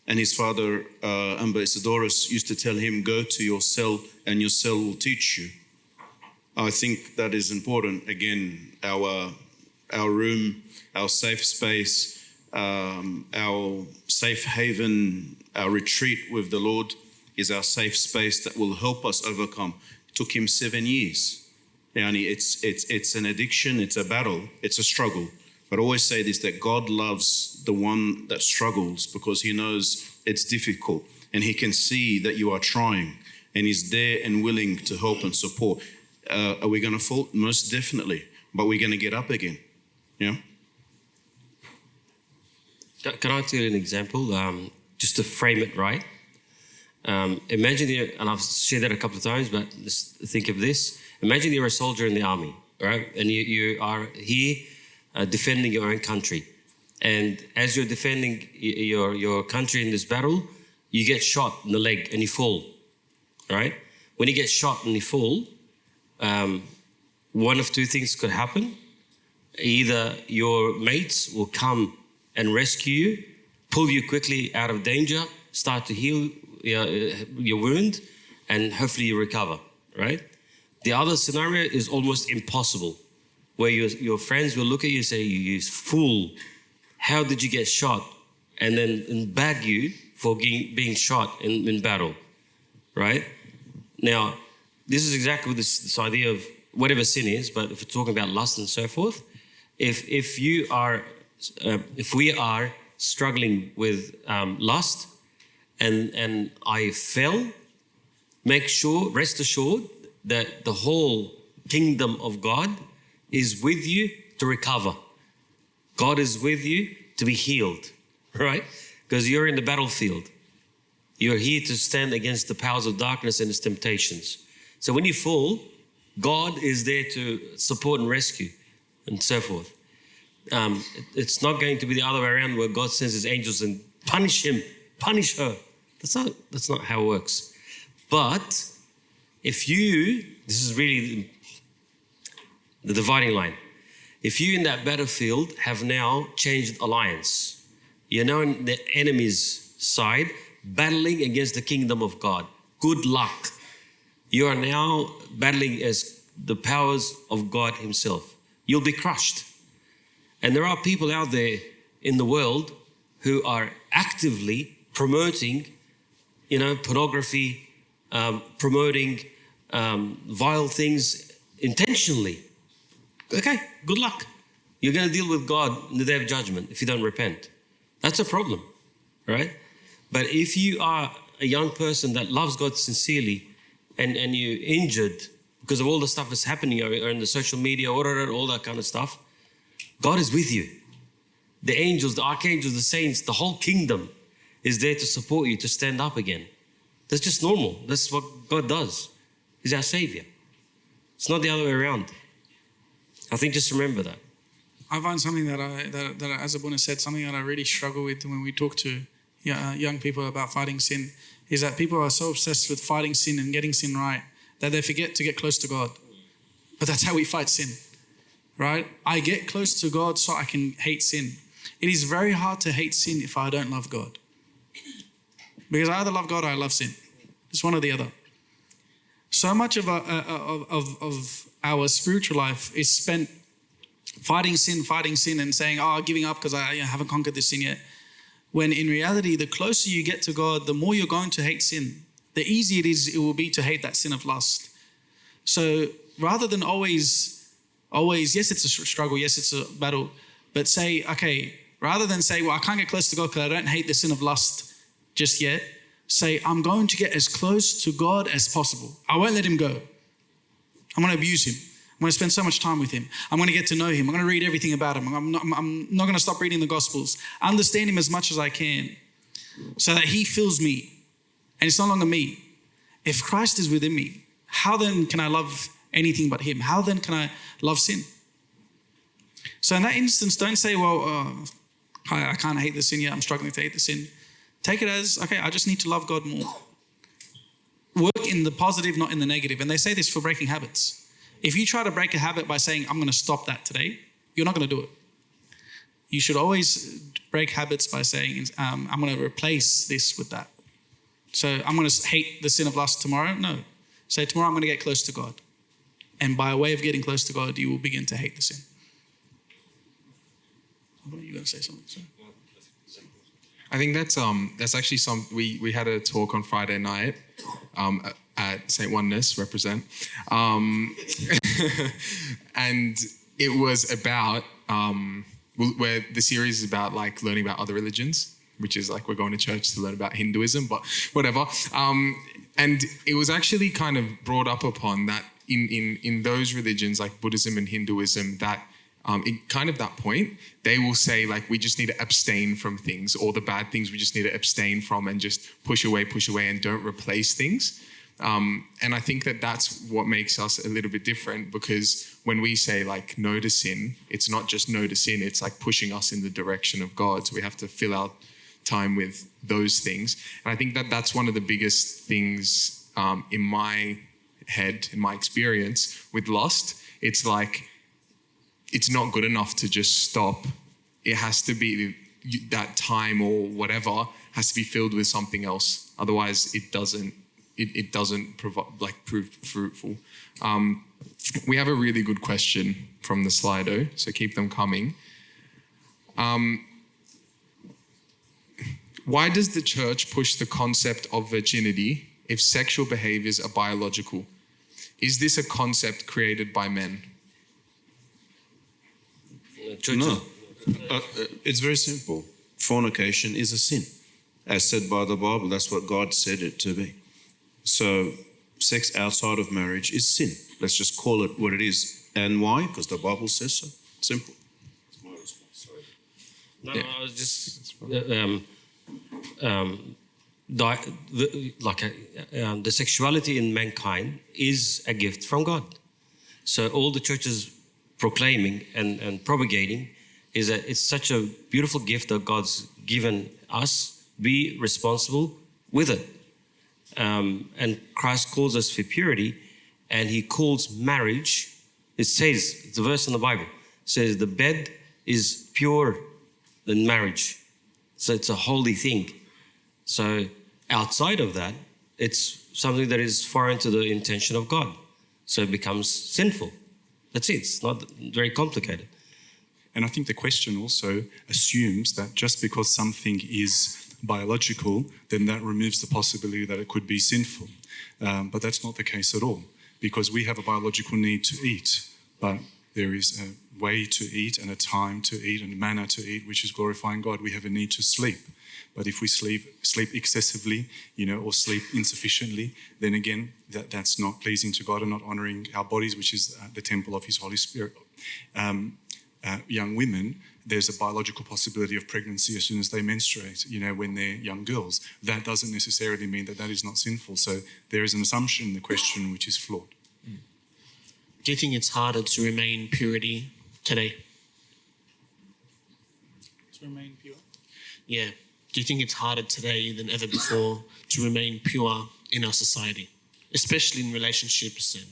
And his father, Isidorus, used to tell him, go to your cell and your cell will teach you. I think that is important. Again, our room, our safe space, our safe haven, our retreat with the Lord is our safe space that will help us overcome. It took him 7 years. It's an addiction, it's a battle, it's a struggle. But I always say this, that God loves the one that struggles because he knows it's difficult and he can see that you are trying and he's there and willing to help and support. Are we going to fall? Most definitely. But we're going to get up again. Yeah. Can I tell you an example, just to frame it right? Imagine you, and I've shared that a couple of times, but just think of this. Imagine you're a soldier in the army, right? And you are here defending your own country. And as you're defending your country in this battle, you get shot in the leg and you fall, right? When you get shot and you fall, one of two things could happen. Either your mates will come and rescue you, pull you quickly out of danger, start to heal your wound, and hopefully you recover, right? The other scenario is almost impossible, where your friends will look at you and say, you fool, how did you get shot? And then bag you for being shot in battle, right? Now, this is exactly this idea of whatever sin is, but if we're talking about lust and so forth, if we are struggling with lust and I fell, rest assured that the whole kingdom of God is with you to recover. God is with you to be healed, right? Because you're in the battlefield. You're here to stand against the powers of darkness and its temptations. So when you fall, God is there to support and rescue and so forth. It's not going to be the other way around where God sends his angels and punish him, punish her. That's not how it works. But if this is really the dividing line. If you in that battlefield have now changed alliance, you're now on the enemy's side, battling against the kingdom of God. Good luck. You are now battling as the powers of God himself. You'll be crushed. And there are people out there in the world who are actively promoting, pornography, promoting vile things intentionally. Okay, good luck. You're going to deal with God in the day of judgment if you don't repent. That's a problem, right? But if you are a young person that loves God sincerely and you're injured because of all the stuff that's happening or in the social media, all that kind of stuff, God is with you. The angels, the archangels, the saints, the whole kingdom is there to support you to stand up again. That's just normal. That's what God does. He's our Savior. It's not the other way around. I think just remember that. I find something that as Abuna said, something that I really struggle with when we talk to young people about fighting sin is that people are so obsessed with fighting sin and getting sin right that they forget to get close to God. But that's how we fight sin, right? I get close to God so I can hate sin. It is very hard to hate sin if I don't love God. Because I either love God or I love sin. It's one or the other. So much of our spiritual life is spent fighting sin and saying, giving up because I haven't conquered this sin yet. When in reality, the closer you get to God, the more you're going to hate sin. The easier it will be to hate that sin of lust. So rather than always, yes, it's a struggle, yes, it's a battle, but say, okay, rather than say, well, I can't get close to God because I don't hate the sin of lust just yet, say, I'm going to get as close to God as possible. I won't let him go. I'm going to abuse him. I'm going to spend so much time with him. I'm going to get to know him. I'm going to read everything about him. I'm not going to stop reading the Gospels. Understand him as much as I can so that he fills me. And it's no longer me. If Christ is within me, how then can I love anything but him? How then can I love sin? So in that instance, don't say, well, I can't hate the sin yet. I'm struggling to hate the sin. Take it as, okay, I just need to love God more. Work in the positive, not in the negative. And they say this for breaking habits. If you try to break a habit by saying, I'm going to stop that today, you're not going to do it. You should always break habits by saying, I'm going to replace this with that. So I'm going to hate the sin of lust tomorrow. No. Say, tomorrow I'm going to get close to God. And by way of getting close to God, you will begin to hate the sin. What are you going to say something? Sorry. I think that's actually we had a talk on Friday night at St. Oneness, represent, and it was about where the series is about like learning about other religions, which is like we're going to church to learn about Hinduism, but whatever. And it was actually kind of brought up upon that in those religions like Buddhism and Hinduism that. Kind of that point, they will say like, we just need to abstain from things, or the bad things we just need to abstain from and just push away and don't replace things. And I think that that's what makes us a little bit different, because when we say like no to sin, it's not just no to sin, it's like pushing us in the direction of God. So we have to fill our time with those things. And I think that that's one of the biggest things in my head, in my experience with lust. It's like, it's not good enough to just stop. It has to be that time or whatever has to be filled with something else. Otherwise, it doesn't prove fruitful. We have a really good question from the Slido, so keep them coming. Why does the church push the concept of virginity if sexual behaviors are biological? Is this a concept created by men? No, it's very simple. Fornication is a sin. As said by the Bible, that's what God said it to be. So sex outside of marriage is sin. Let's just call it what it is. And why? Because the Bible says so. Simple. That's my response. Sorry. No, Yeah. I was just the sexuality in mankind is a gift from God. So all the churches proclaiming and propagating is that it's such a beautiful gift that God's given us. Be responsible with it. And Christ calls us for purity, and he calls marriage. It says, the verse in the Bible says the bed is purer than marriage. So it's a holy thing. So outside of that, it's something that is foreign to the intention of God. So it becomes sinful. That's it. It's not very complicated. And I think the question also assumes that just because something is biological, then that removes the possibility that it could be sinful. But that's not the case at all, because we have a biological need to eat, but there is a way to eat and a time to eat and a manner to eat, which is glorifying God. We have a need to sleep. But if we sleep excessively, or sleep insufficiently, then again, that's not pleasing to God and not honoring our bodies, which is the temple of his Holy Spirit. Young women, there's a biological possibility of pregnancy as soon as they menstruate, when they're young girls. That doesn't necessarily mean that is not sinful. So there is an assumption in the question which is flawed. Do you think it's harder to remain purity today? To remain pure. Yeah. Do you think it's harder today than ever before to remain pure in our society, especially in relationships? And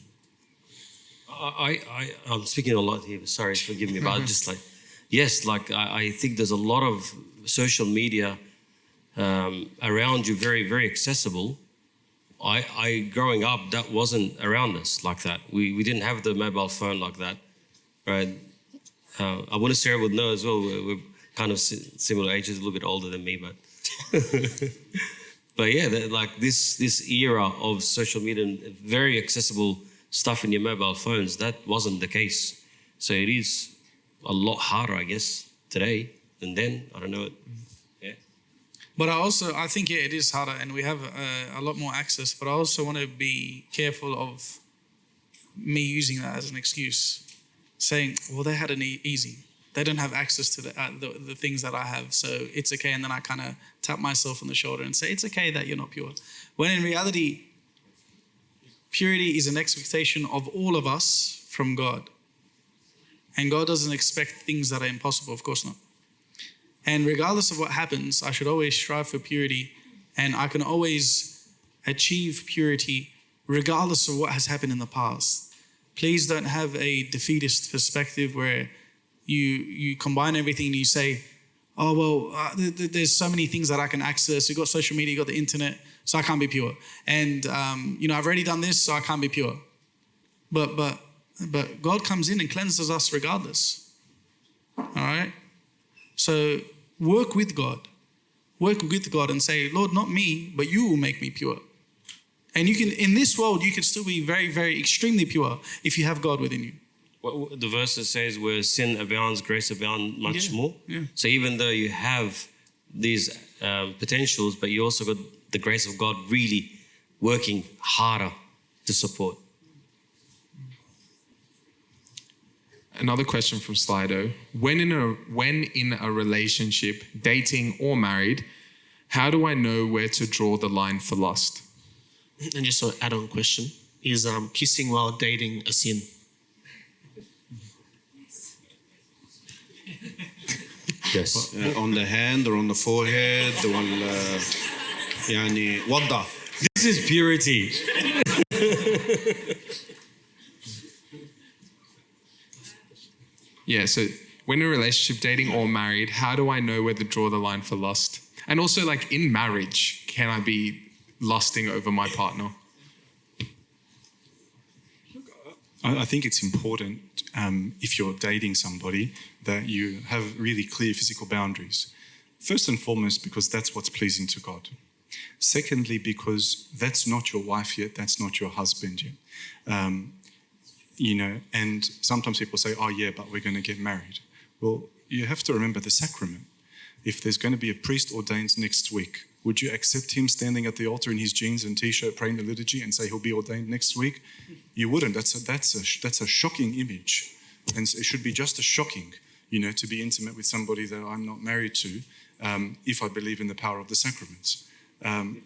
I'm speaking a lot here. Sorry, forgive me, but just I think there's a lot of social media around you, very, very accessible. I growing up, that wasn't around us like that. We didn't have the mobile phone like that, right? I want to Sarah would know as well. We're kind of similar ages, a little bit older than me, but but yeah, like this era of social media, and very accessible stuff in your mobile phones. That wasn't the case. So it is a lot harder, I guess, today than then. I don't know. Yeah. But I think, yeah, it is harder and we have a lot more access, but I also want to be careful of me using that as an excuse, saying, well, they had it easy. They don't have access to the things that I have, so it's okay. And then I kind of tap myself on the shoulder and say, it's okay that you're not pure. When in reality, purity is an expectation of all of us from God. And God doesn't expect things that are impossible, of course not. And regardless of what happens, I should always strive for purity, and I can always achieve purity regardless of what has happened in the past. Please don't have a defeatist perspective where you combine everything and you say, oh, well, there's so many things that I can access. You've got social media, you've got the internet, so I can't be pure. And, I've already done this, so I can't be pure. But God comes in and cleanses us regardless. All right? So work with God. Work with God and say, Lord, not me, but you will make me pure. And you can, in this world, you can still be very, very extremely pure if you have God within you. Well, the verse that says where sin abounds, grace abounds much more. Yeah. So even though you have these potentials, but you also got the grace of God really working harder to support. Another question from Slido. When in a relationship, dating or married, how do I know where to draw the line for lust? And just an add-on question, is kissing while dating a sin? Yes. On the hand or on the forehead يعني وضع. This is purity. Yeah, so when in a relationship, dating or married, how do I know where to draw the line for lust? And also, like, in marriage, can I be lusting over my partner? I think it's important if you're dating somebody that you have really clear physical boundaries. First and foremost, because that's what's pleasing to God. Secondly, because that's not your wife yet, that's not your husband yet. And sometimes people say, oh yeah, but we're going to get married. Well, you have to remember the sacrament. If there's going to be a priest ordained next week, would you accept him standing at the altar in his jeans and t-shirt praying the liturgy and say he'll be ordained next week? You wouldn't. That's a shocking image. And it should be just as shocking, to be intimate with somebody that I'm not married to, if I believe in the power of the sacraments. The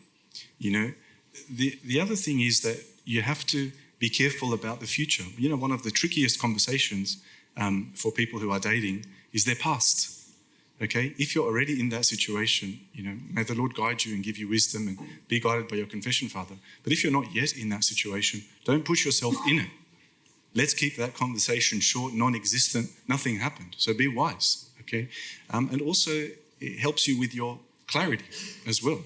other thing is that you have to be careful about the future. One of the trickiest conversations for people who are dating is their past. Okay, if you're already in that situation, may the Lord guide you and give you wisdom and be guided by your confession father. But if you're not yet in that situation, don't push yourself in it. Let's keep that conversation short, non-existent. Nothing happened. So be wise. Okay, and also it helps you with your clarity as well.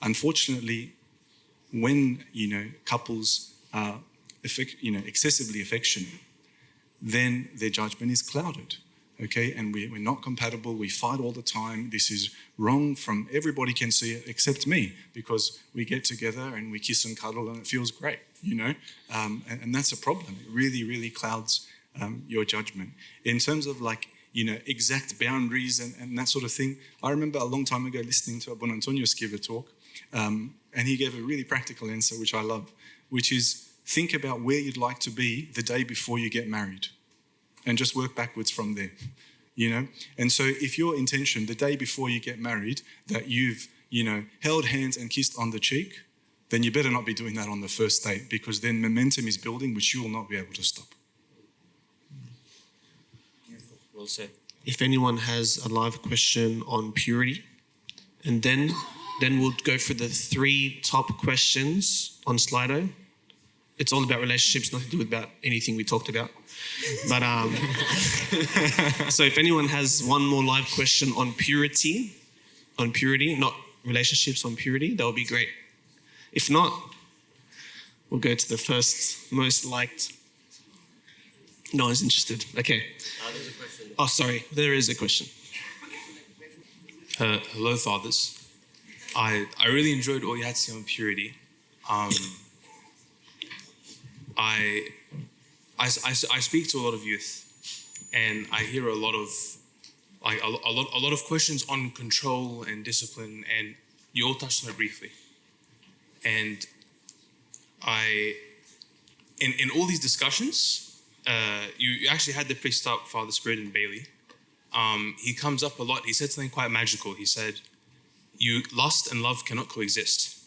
Unfortunately, when couples are excessively affectionate, then their judgment is clouded. Okay, and we're not compatible, we fight all the time, this is wrong from everybody can see it except me, because we get together and we kiss and cuddle and it feels great, and that's a problem. It really, really clouds your judgment. In terms of exact boundaries and that sort of thing, I remember a long time ago listening to Abun Antonius give a talk, and he gave a really practical answer, which I love, which is think about where you'd like to be the day before you get married. And just work backwards from there, And so if your intention the day before you get married that you've, held hands and kissed on the cheek, then you better not be doing that on the first date, because then momentum is building, which you will not be able to stop. Well said. If anyone has a live question on purity, and then we'll go for the 3 top questions on Slido. It's all about relationships, nothing to do about anything we talked about. But so if anyone has one more live question on purity, not relationships, on purity, that would be great. If not, we'll go to the first most liked. No one's interested. Okay. There's a question. Oh, sorry. There is a question. Hello, fathers. I really enjoyed all you had to say on purity. I speak to a lot of youth, and I hear a lot of questions on control and discipline, and you all touched on it briefly. And in all these discussions, you actually had the priest up, Father Spirit and Bailey. He comes up a lot. He said something quite magical. He said, lust and love cannot coexist.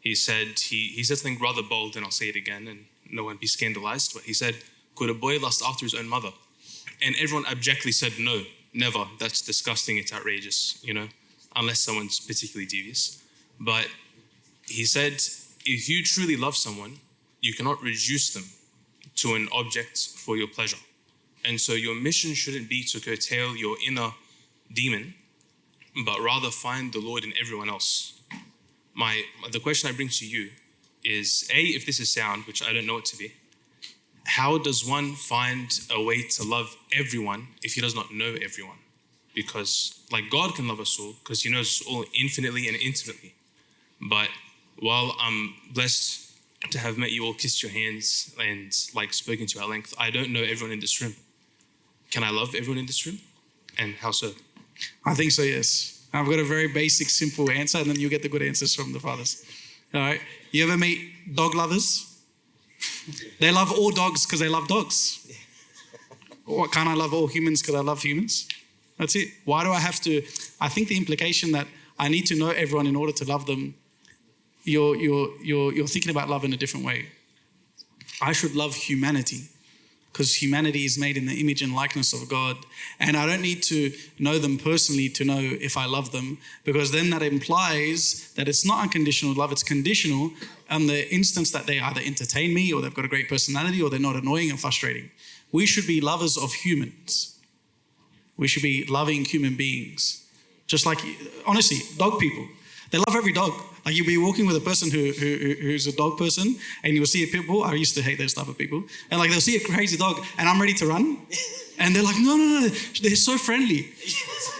He said something rather bold, and I'll say it again, and no one be scandalized, but he said, could a boy lust after his own mother? And everyone abjectly said, no, never. That's disgusting. It's outrageous, unless someone's particularly devious. But he said, if you truly love someone, you cannot reduce them to an object for your pleasure. And so your mission shouldn't be to curtail your inner demon, but rather find the Lord in everyone else. The question I bring to you is, A, if this is sound, which I don't know it to be, how does one find a way to love everyone if he does not know everyone? Because God can love us all because he knows us all infinitely and intimately. But while I'm blessed to have met you all, kissed your hands, and spoken to you at length, I don't know everyone in this room. Can I love everyone in this room? And how so? I think so, yes. I've got a very basic, simple answer, and then you get the good answers from the fathers. All right. You ever meet dog lovers? They love all dogs because they love dogs. Or can't I love all humans because I love humans? That's it. Why do I have to? I think the implication that I need to know everyone in order to love them, you're thinking about love in a different way. I should love humanity because humanity is made in the image and likeness of God. And I don't need to know them personally to know if I love them, because then that implies that it's not unconditional love, it's conditional on the instance that they either entertain me or they've got a great personality or they're not annoying and frustrating. We should be lovers of humans. We should be loving human beings. Just like, honestly, dog people. They love every dog. You'll be walking with a person who's a dog person, and you'll see a pit bull. I used to hate those type of people. And they'll see a crazy dog, and I'm ready to run. And they're like, no. They're so friendly.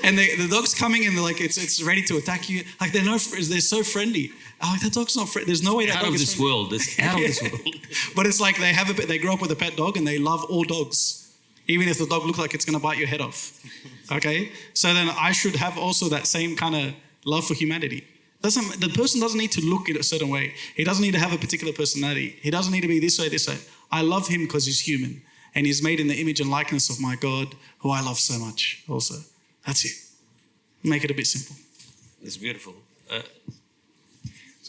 And the dog's coming, and they're like, it's ready to attack you. They're so friendly. I'm like, that dog's not friendly. There's no way that dog is friendly. It's out of this world. But it's like they grow up with a pet dog, and they love all dogs, even if the dog looks like it's going to bite your head off. Okay? So then I should have also that same kind of love for humanity. The person doesn't need to look in a certain way. He doesn't need to have a particular personality. He doesn't need to be this way, this way. I love him because he's human. And he's made in the image and likeness of my God, who I love so much also. That's it. Make it a bit simple. It's beautiful.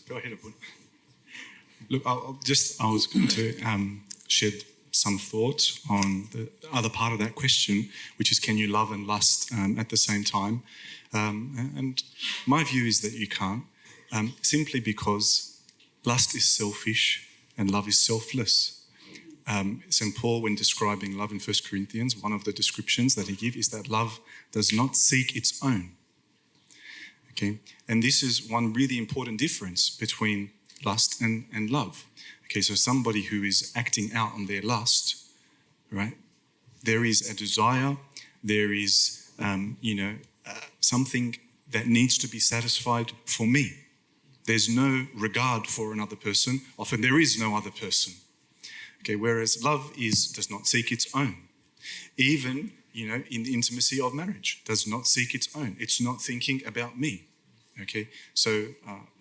Go ahead, Abun. Look, I was going to shed some thought on the other part of that question, which is, can you love and lust at the same time? And my view is that you can't, simply because lust is selfish and love is selfless. St. Paul, when describing love in 1 Corinthians, one of the descriptions that he gives is that love does not seek its own. Okay, and this is one really important difference between lust and love. Okay, so somebody who is acting out on their lust, right? There is a desire, there is, something that needs to be satisfied for me. There's no regard for another person. Often there is no other person. Okay, whereas love does not seek its own. Even, in the intimacy of marriage, does not seek its own. It's not thinking about me. Okay, so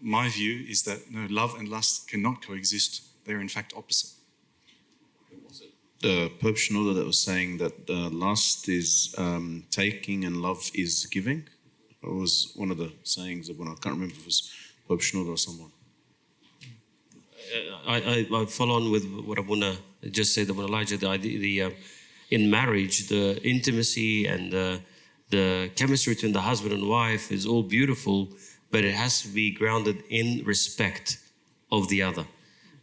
my view is that no, love and lust cannot coexist. They're in fact opposite. The Pope Shenouda that was saying that lust is taking and love is giving. It was one of the sayings of one. I can't remember if it was Pope Shenouda or someone. I follow on with what Abuna just said about Elijah. In marriage, the intimacy and the chemistry between the husband and wife is all beautiful, but it has to be grounded in respect of the other.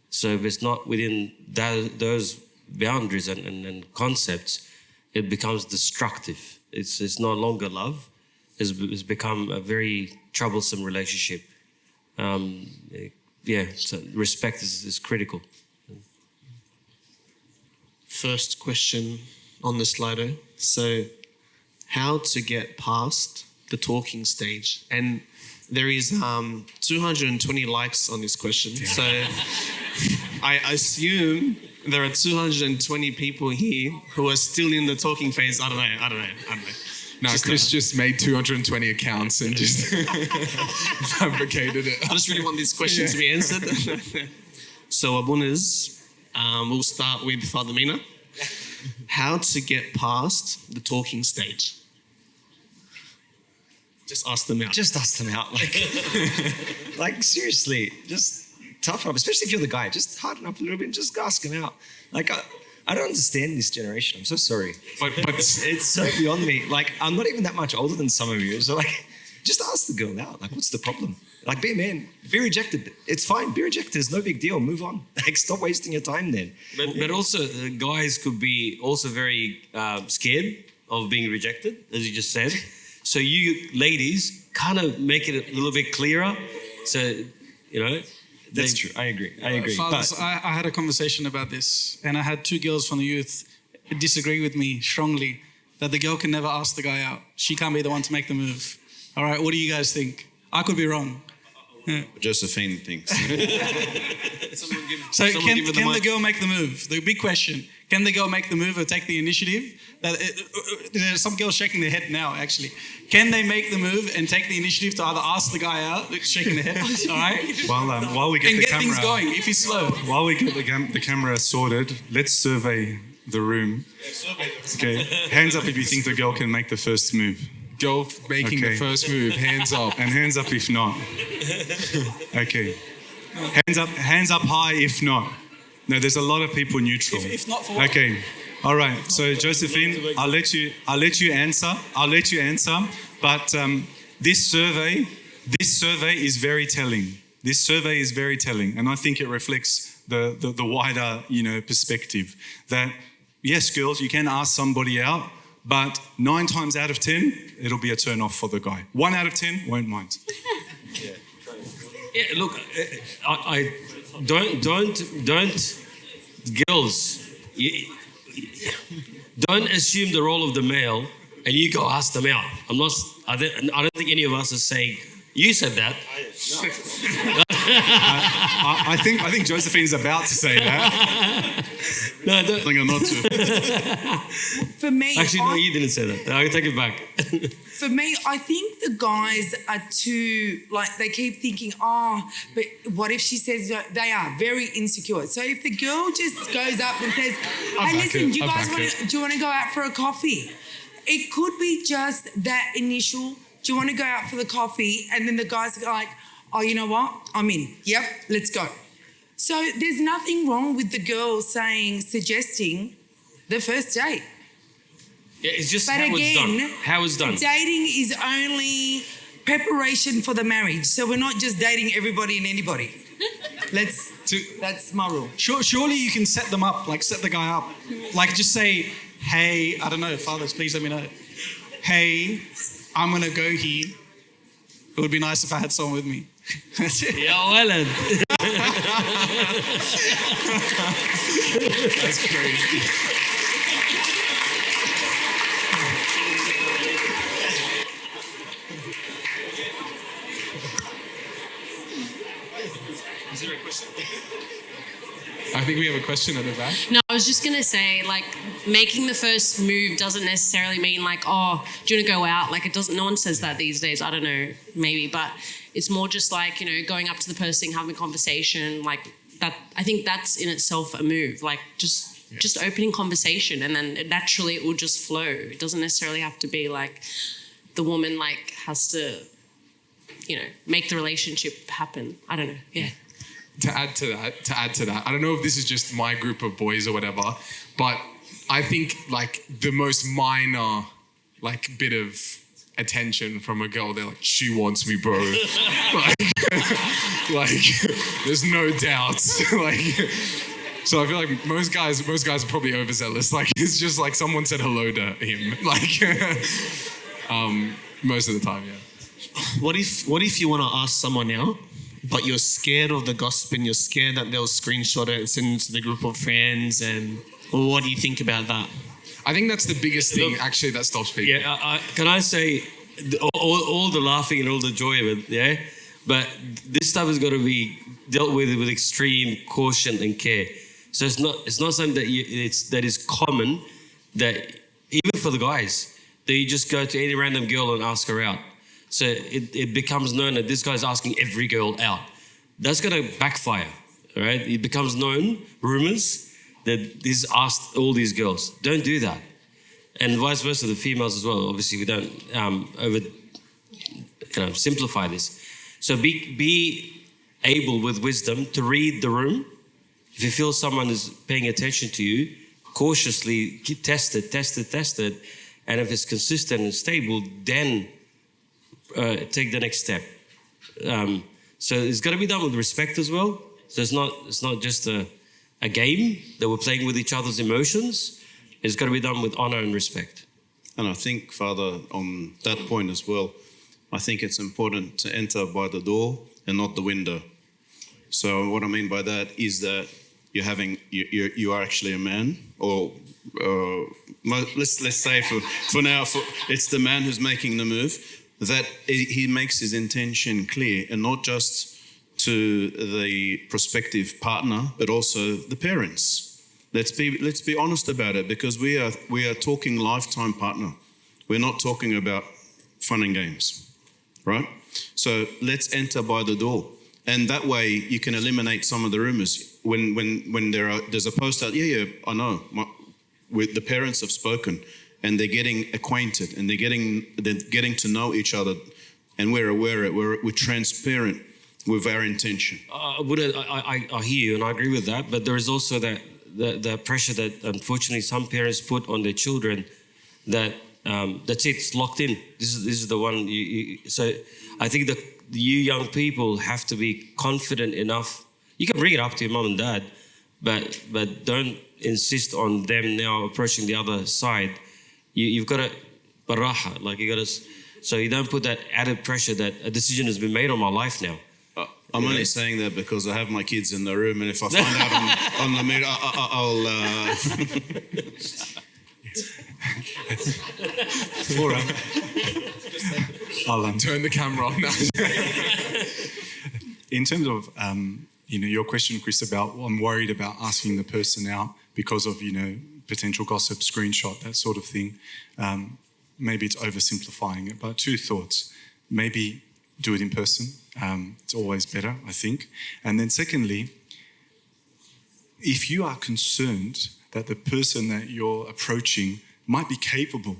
So if it's not within those boundaries and concepts, it becomes destructive. It's no longer love. It's become a very troublesome relationship. So respect is critical. First question on the Slido. So, how to get past the talking stage? And there is 220 likes on this question. So, I assume There are 220 people here who are still in the talking phase. I don't know. No, Chris just made 220 accounts and just fabricated it. I just really want this question to be answered. So, Abunas, we'll start with Father Meena. How to get past the talking stage? Just ask them out. Just ask them out. Like seriously, just tough up, especially if you're the guy. Just harden up a little bit and just ask them out. Like I don't understand this generation. I'm so sorry. But It's so beyond me. Like, I'm not even that much older than some of you. So, like, just ask the girl out. Like, what's the problem? Like, be a man. Be rejected. It's fine. Be rejected. It's no big deal. Move on. Like, stop wasting your time then. But also, guys could be also very scared of being rejected, as you just said. So you ladies kind of make it a little bit clearer. So, you know. That's true. I agree. Fathers, I had a conversation about this, and I had two girls from the youth disagree with me strongly that the girl can never ask the guy out. She can't be the one to make the move. All right, what do you guys think? I could be wrong. Yeah. Josephine thinks. So can the girl make the move? The big question: can the girl make the move or take the initiative? There's some girls shaking their head now. Actually, can they make the move and take the initiative to either ask the guy out, shaking their head? All right. While we get and the get camera, things going if he's slow. While we get the camera sorted, let's survey the room. Okay, hands up if you think the girl can make the first move. Girl making the first move, hands up. And hands up if not. Okay. Hands up high if not. No, there's a lot of people neutral. If not for what? Okay. All right. So Josephine, I'll let you answer. But this survey is very telling. This survey is very telling, and I think it reflects the wider, perspective that yes, girls, you can ask somebody out, but 9 times out of 10, it'll be a turn off for the guy. 1 out of 10 won't mind. Yeah, look, I don't girls. Don't assume the role of the male and you go ask them out. I don't think any of us are saying. You said that. I think Josephine's about to say that. No, I don't. I think I'm not to. For me, actually, no, you didn't say that. I'll take it back. For me, I think the guys are too, they keep thinking, but what if she says no? They are very insecure. So if the girl just goes up and says, hey, listen, do you want to go out for a coffee? It could be just that initial, do you want to go out for the coffee? And then the guys are like, oh, you know what? I'm in. Yep, let's go. So there's nothing wrong with the girl suggesting the first date. Yeah, it's just but how again, it's done. How it's done. Dating is only preparation for the marriage. So we're not just dating everybody and anybody. That's my rule. Surely you can set them up, set the guy up. Just say, hey, I don't know, fathers, please let me know. Hey, I'm going to go here. It would be nice if I had someone with me. That's it. Yeah, well, That's crazy. Is there a question? I think we have a question at the back. No, I was just going to say, making the first move doesn't necessarily mean do you want to go out? No one says that these days. I don't know, maybe, but it's more just going up to the person, having a conversation, that. I think that's in itself a move, just opening conversation, and then naturally it will just flow. It doesn't necessarily have to be the woman has to, make the relationship happen. I don't know. Yeah. To add to that, I don't know if this is just my group of boys or whatever, but I think the most minor bit of attention from a girl, they're she wants me, bro. There's no doubt. So I feel most guys are probably overzealous. It's just someone said hello to him. Most of the time, yeah. What if you want to ask someone out, but you're scared of the gossip and you're scared that they'll screenshot it and send it to the group of friends? And what do you think about that? I think that's the biggest thing, actually, that stops people. Yeah, can I say, all the laughing and all the joy of it, yeah? But this stuff has got to be dealt with extreme caution and care. So it's not something that is common, that even for the guys, that you just go to any random girl and ask her out. So it becomes known that this guy's asking every girl out. That's going to backfire, right? It becomes known, rumors, that this asked all these girls. Don't do that. And vice versa, the females as well. Obviously, we don't simplify this. So be able with wisdom to read the room. If you feel someone is paying attention to you, cautiously test it. And if it's consistent and stable, then take the next step. So it's got to be done with respect as well. So it's not just a game that we're playing with each other's emotions. It's got to be done with honor and respect. And I think, Father, on that point as well, I think it's important to enter by the door and not the window. So what I mean by that is that you are actually a man, or let's say for now, it's the man who's making the move, that he makes his intention clear, and not just to the prospective partner, but also the parents. Let's be honest about it, because we are talking lifetime partner. We're not talking about fun and games, right? So let's enter by the door, and that way you can eliminate some of the rumors. When there's a post out, I know, the parents have spoken, and they're getting acquainted, and they're getting to know each other, and we're aware, we're transparent with our intention. I hear you, and I agree with that. But there is also the pressure that unfortunately some parents put on their children, that that's it, it's locked in. This is the one. So I think that you young people have to be confident enough. You can bring it up to your mom and dad, but don't insist on them now approaching the other side. You've got to baraha, like you got to. So you don't put that added pressure that a decision has been made on my life now. I'm only saying that because I have my kids in the room, and if I find out on the meter, I'll turn the camera on. In terms of your question, Chris, about I'm worried about asking the person out because of potential gossip, screenshot, that sort of thing. Maybe it's oversimplifying it, but two thoughts. Maybe do it in person. It's always better, I think. And then secondly, if you are concerned that the person that you're approaching might be capable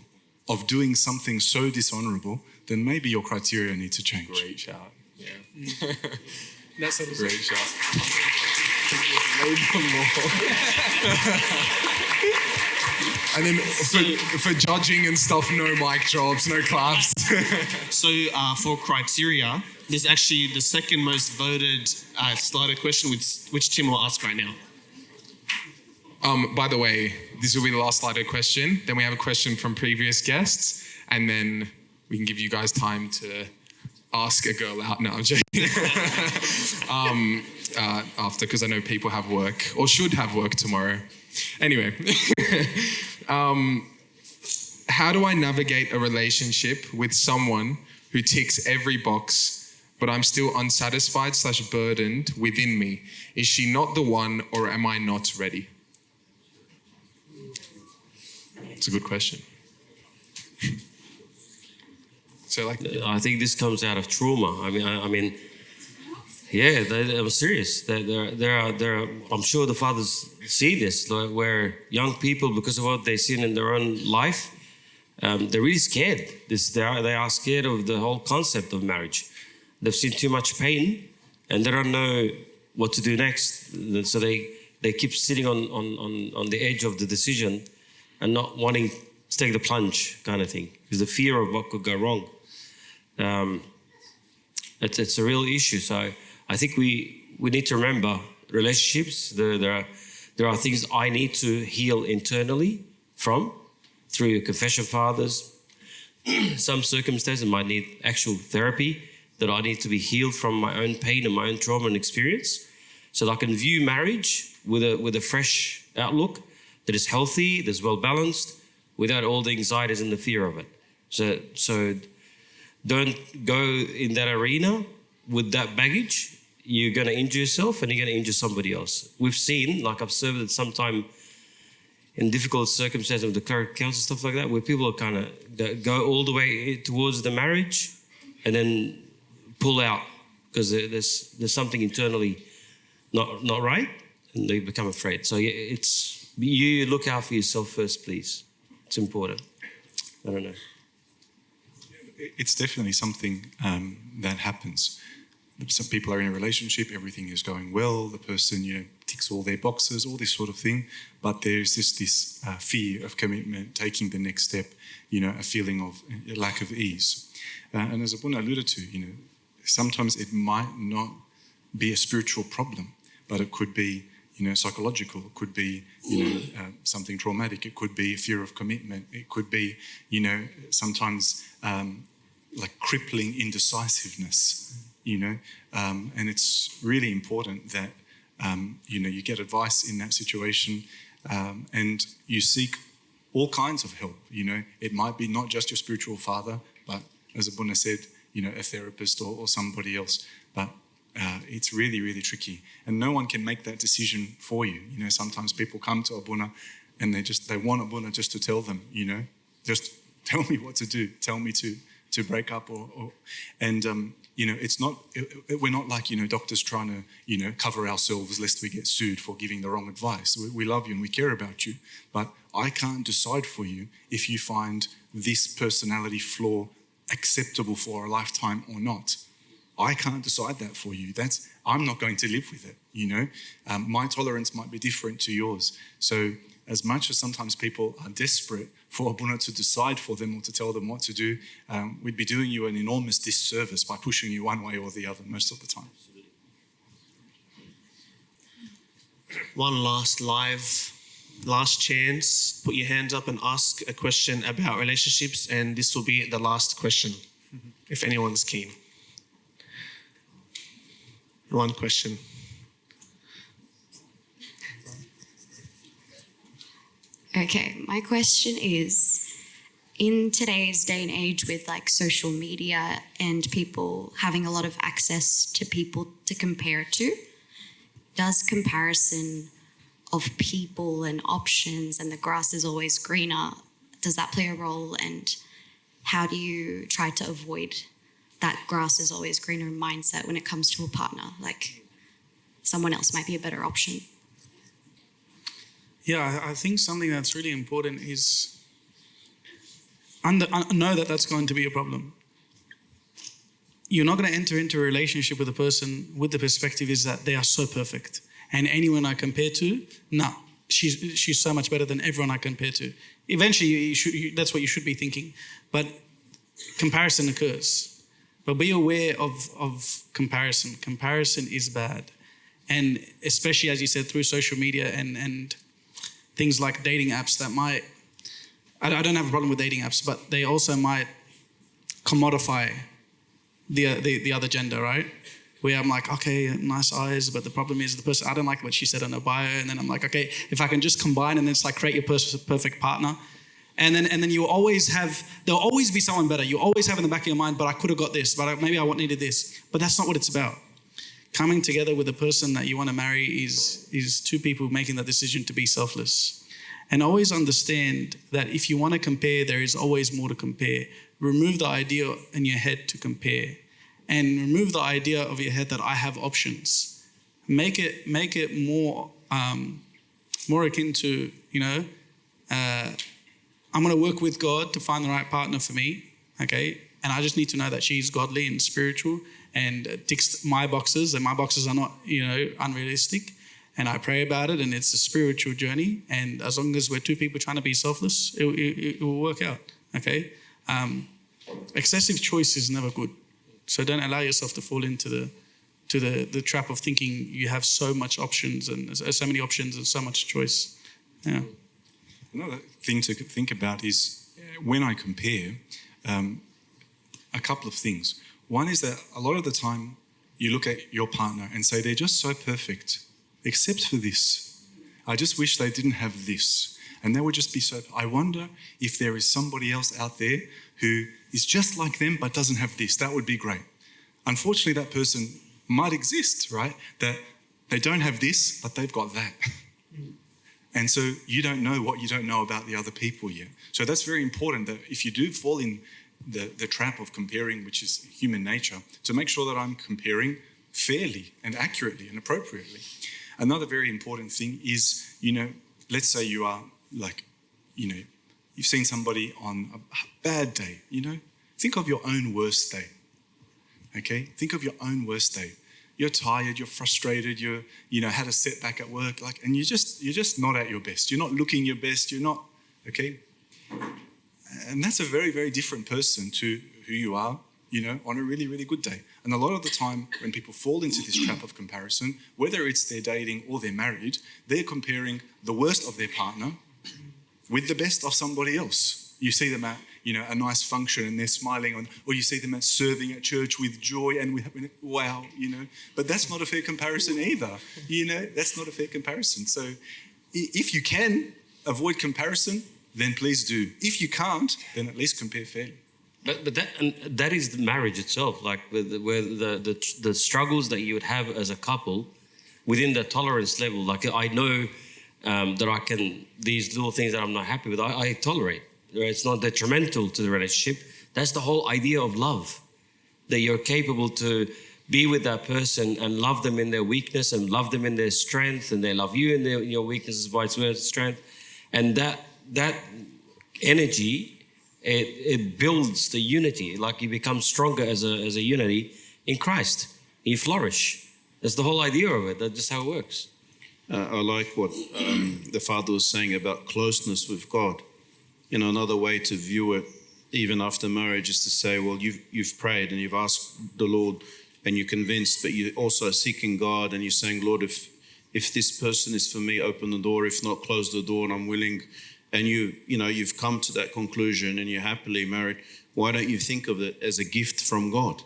of doing something so dishonorable, then maybe your criteria need to change. Great shout. Yeah. That's a great shout. And then for judging and stuff, no mic drops, no claps. So for criteria, there's actually the second most voted Slido question, which Tim will ask right now. By the way, this will be the last Slido question. Then we have a question from previous guests, and then we can give you guys time to ask a girl out. No, I'm joking. After, because I know people have work, or should have work tomorrow. Anyway, how do I navigate a relationship with someone who ticks every box, but I'm still unsatisfied / burdened within me? Is she not the one, or am I not ready? It's a good question. So, I think this comes out of trauma. I mean, yeah, I'm serious. There are. I'm sure the fathers see this, where young people, because of what they've seen in their own life, they're really scared. They are scared of the whole concept of marriage. They've seen too much pain, and they don't know what to do next. So they keep sitting on the edge of the decision, and not wanting to take the plunge, kind of thing, because the fear of what could go wrong. It's a real issue. So I think we need to remember relationships. There are things I need to heal internally through your confession fathers. Some circumstances might need actual therapy, that I need to be healed from my own pain and my own trauma and experience, so that I can view marriage with a fresh outlook that is healthy, that's well balanced, without all the anxieties and the fear of it. So don't go in that arena with that baggage, you're going to injure yourself and you're going to injure somebody else. We've seen, like I've served at some time in difficult circumstances with the clerical council, stuff like that, where people are kind of go all the way towards the marriage and then pull out because there's something internally not right, and they become afraid. So it's you look out for yourself first, please. It's important. I don't know. It's definitely something that happens. Some people are in a relationship, everything is going well, the person, ticks all their boxes, all this sort of thing, but there's this fear of commitment, taking the next step, a feeling of lack of ease. And as Abuna alluded to, sometimes it might not be a spiritual problem, but it could be, psychological. It could be, something traumatic. It could be a fear of commitment. It could be, sometimes like crippling indecisiveness, and it's really important that, you get advice in that situation, and you seek all kinds of help. It might be not just your spiritual father, but as Abuna said, a therapist or somebody else. But it's really, really tricky. And no one can make that decision for you. Sometimes people come to Abuna and they want Abuna just to tell them, just tell me what to do, tell me to break up it's not, we're not like, doctors trying to, cover ourselves lest we get sued for giving the wrong advice. We love you and we care about you, but I can't decide for you if you find this personality flaw acceptable for a lifetime or not. I can't decide that for you. I'm not going to live with it, My tolerance might be different to yours. So as much as sometimes people are desperate for Abuna to decide for them or to tell them what to do, we'd be doing you an enormous disservice by pushing you one way or the other most of the time. One last chance. Put your hand up and ask a question about relationships, and this will be the last question, if anyone's keen. One question. Okay, my question is, in today's day and age with like social media and people having a lot of access to people to compare to, does comparison of people and options and the grass is always greener, does that play a role? And how do you try to avoid that grass is always greener mindset when it comes to a partner? Like someone else might be a better option. Yeah, I think something that's really important is know that that's going to be a problem. You're not going to enter into a relationship with a person with the perspective is that they are so perfect. And anyone I compare to, no, she's so much better than everyone I compare to. Eventually, that's what you should be thinking. But comparison occurs. But be aware of comparison. Comparison is bad. And especially, as you said, through social media and things like dating apps that might, I don't have a problem with dating apps, but they also might commodify the other gender, right? Where I'm like, okay, nice eyes, but the problem is the person, I don't like what she said on her bio, and then I'm like, okay, if I can just combine and then it's like create your perfect partner. And then you always have, there'll always be someone better. You always have in the back of your mind, but I could have got this, but maybe I needed this. But that's not what it's about. Coming together with the person that you want to marry is two people making the decision to be selfless. And always understand that if you want to compare, there is always more to compare. Remove the idea in your head to compare. And remove the idea of your head that I have options. Make it more akin to, I'm going to work with God to find the right partner for me, okay? And I just need to know that she's godly and spiritual and ticks my boxes, and my boxes are not, unrealistic. And I pray about it, and it's a spiritual journey. And as long as we're two people trying to be selfless, it will work out, okay? Excessive choice is never good. So don't allow yourself to fall into the trap of thinking you have so much options and so many options and so much choice. Yeah. Another thing to think about is when I compare, a couple of things. One is that a lot of the time you look at your partner and say, they're just so perfect, except for this. I just wish they didn't have this. And that would just be so, I wonder if there is somebody else out there who is just like them but doesn't have this. That would be great. Unfortunately, that person might exist, right? That they don't have this, but they've got that. And so you don't know what you don't know about the other people yet. So that's very important, that if you do fall in the trap of comparing, which is human nature, to make sure that I'm comparing fairly and accurately and appropriately. Another very important thing is, let's say you are you've seen somebody on a bad day, think of your own worst day. Okay? Think of your own worst day. You're tired, you're frustrated, you had a setback at work, and you're just not at your best. You're not looking your best, you're not, okay? And that's a very, very different person to who you are, on a really, really good day. And a lot of the time when people fall into this trap of comparison, whether it's they're dating or they're married, they're comparing the worst of their partner with the best of somebody else. You see them at, a nice function and they're smiling or you see them at serving at church with joy and wow, But that's not a fair comparison either, That's not a fair comparison. So if you can avoid comparison, then please do. If you can't, then at least compare fairly. But that is the marriage itself, like where the struggles that you would have as a couple within the tolerance level. Like I know that I can, these little things that I'm not happy with, I tolerate. It's not detrimental to the relationship. That's the whole idea of love, that you're capable to be with that person and love them in their weakness and love them in their strength, and they love you in your weaknesses, vice versa, strength. And that energy, it builds the unity. Like you become stronger as a unity in Christ. You flourish. That's the whole idea of it. That's just how it works. I like what the Father was saying about closeness with God. Another way to view it, even after marriage, is to say, well, you've prayed and you've asked the Lord and you're convinced, but you're also seeking God and you're saying, Lord, if this person is for me, open the door. If not, close the door, and I'm willing. And you've come to that conclusion and you're happily married. Why don't you think of it as a gift from God?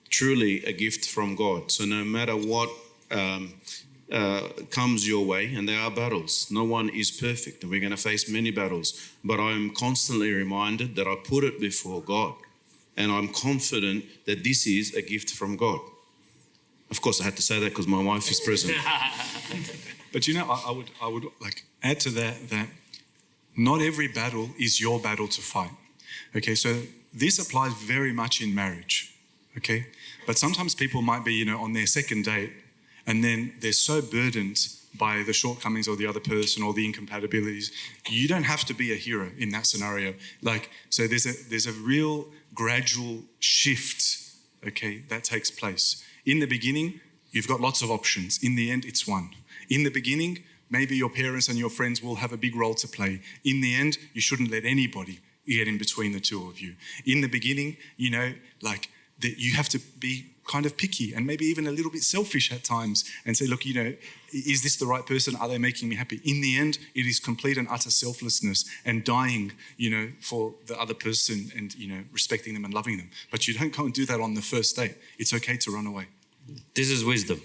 Truly a gift from God. So no matter what comes your way, and there are battles. No one is perfect, and we're going to face many battles. But I'm constantly reminded that I put it before God, and I'm confident that this is a gift from God. Of course, I had to say that because my wife is present. But I would add to that not every battle is your battle to fight. Okay, so this applies very much in marriage. Okay, but sometimes people might be, on their second date, and then they're so burdened by the shortcomings of the other person or the incompatibilities. You don't have to be a hero in that scenario. So there's a real gradual shift, okay, that takes place. In the beginning, you've got lots of options. In the end, it's one. In the beginning, maybe your parents and your friends will have a big role to play. In the end, you shouldn't let anybody get in between the two of you. In the beginning, that you have to be kind of picky and maybe even a little bit selfish at times and say, look, is this the right person? Are they making me happy? In the end, it is complete and utter selflessness and dying, for the other person and, respecting them and loving them. But you don't go and do that on the first date. It's okay to run away. This is wisdom.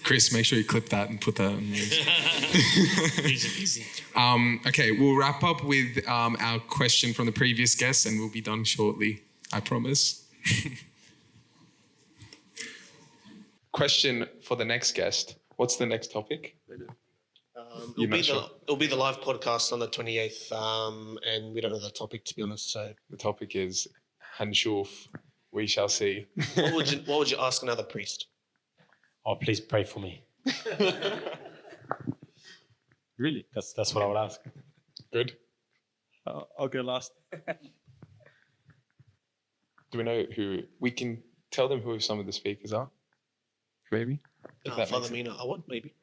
Chris, make sure you clip that and put that on Easy. Okay, we'll wrap up with our question from the previous guest and we'll be done shortly, I promise. Question for the next guest. What's the next topic? It'll be the live podcast on the 28th, and we don't know the topic, to be honest. So the topic is Hanshuf. We shall see. What would you ask another priest? Oh, please pray for me. Really? That's what I would ask. Good. I'll go last. Do we know who? We can tell them who some of the speakers are. Maybe. Father Meena, I would, maybe.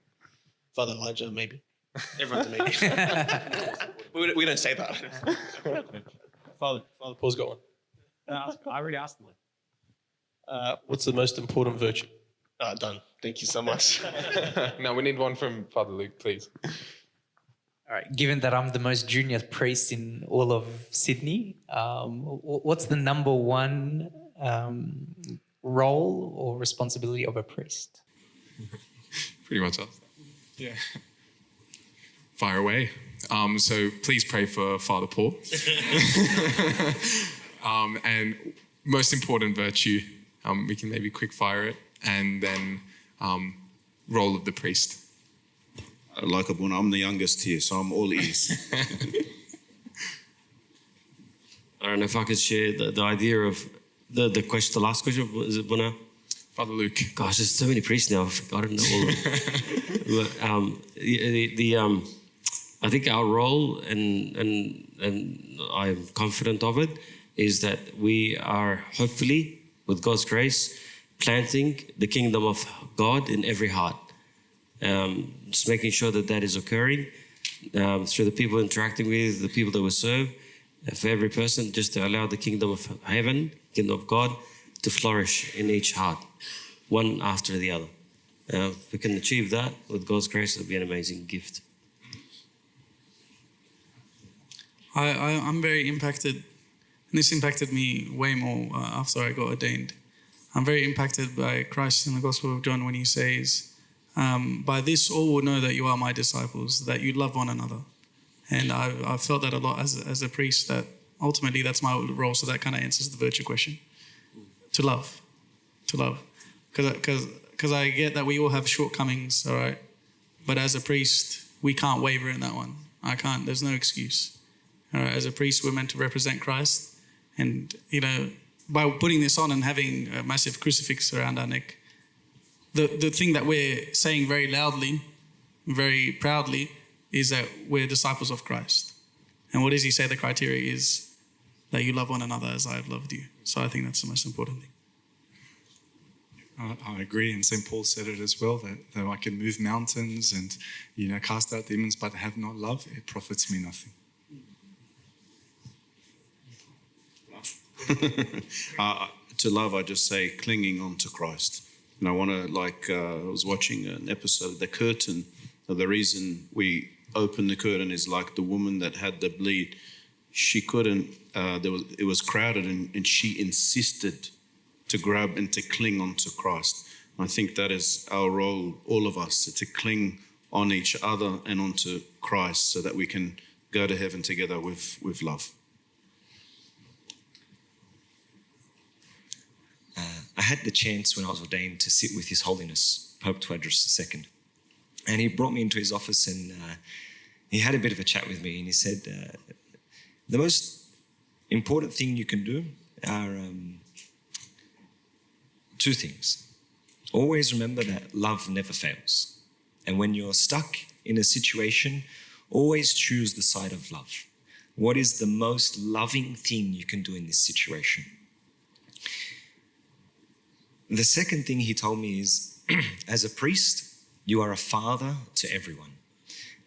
Father Elijah, maybe. Everyone's a maybe. we don't say that. Father Paul's got one. I already asked them. What's the most important virtue? Done. Thank you so much. No, we need one from Father Luke, please. All right. Given that I'm the most junior priest in all of Sydney, what's the number one role or responsibility of a priest? Pretty much us. Yeah. Fire away. So please pray for Father Paul. And most important virtue, we can maybe quick fire it. and then role of the priest. Like Abuna, I'm the youngest here, so I'm all ears. I don't know if I could share the idea of the question. The last question was it Buna? Father Luke. Gosh, there's so many priests now. I've forgotten all of them. But, I think our role, and I'm confident of it, is that we are hopefully, with God's grace, planting the kingdom of God in every heart. Just making sure that that is occurring through the people interacting with, the people that we serve, for every person, just to allow the kingdom of heaven, kingdom of God, to flourish in each heart, one after the other. If we can achieve that with God's grace, it'll be an amazing gift. I'm very impacted, and this impacted me way more after I got ordained. I'm very impacted by Christ in the Gospel of John when he says, by this all will know that you are my disciples, that you love one another. And I've felt that a lot as a priest, that ultimately that's my role, so that kind of answers the virtue question. To love. Because I get that we all have shortcomings, all right? But as a priest, we can't waver in that one. I can't, there's no excuse. All right, as a priest, we're meant to represent Christ. And, by putting this on and having a massive crucifix around our neck, the thing that we're saying very loudly, very proudly, is that we're disciples of Christ. And what does he say the criteria is? That you love one another as I have loved you. So I think that's the most important thing. I agree, and St. Paul said it as well, that though I can move mountains and cast out demons, but have not love, it profits me nothing. To love, I just say clinging on to Christ. And I want to, I was watching an episode of The Curtain. The reason we open the curtain is like the woman that had the bleed. She couldn't, it was crowded, and she insisted to grab and to cling onto Christ. I think that is our role, all of us, to cling on each other and onto Christ so that we can go to heaven together with love. I had the chance when I was ordained to sit with His Holiness, Pope Tewodros II. And he brought me into his office, and he had a bit of a chat with me, and he said, the most important thing you can do are two things. Always remember that love never fails. And when you're stuck in a situation, always choose the side of love. What is the most loving thing you can do in this situation? The second thing he told me is, as a priest, you are a father to everyone.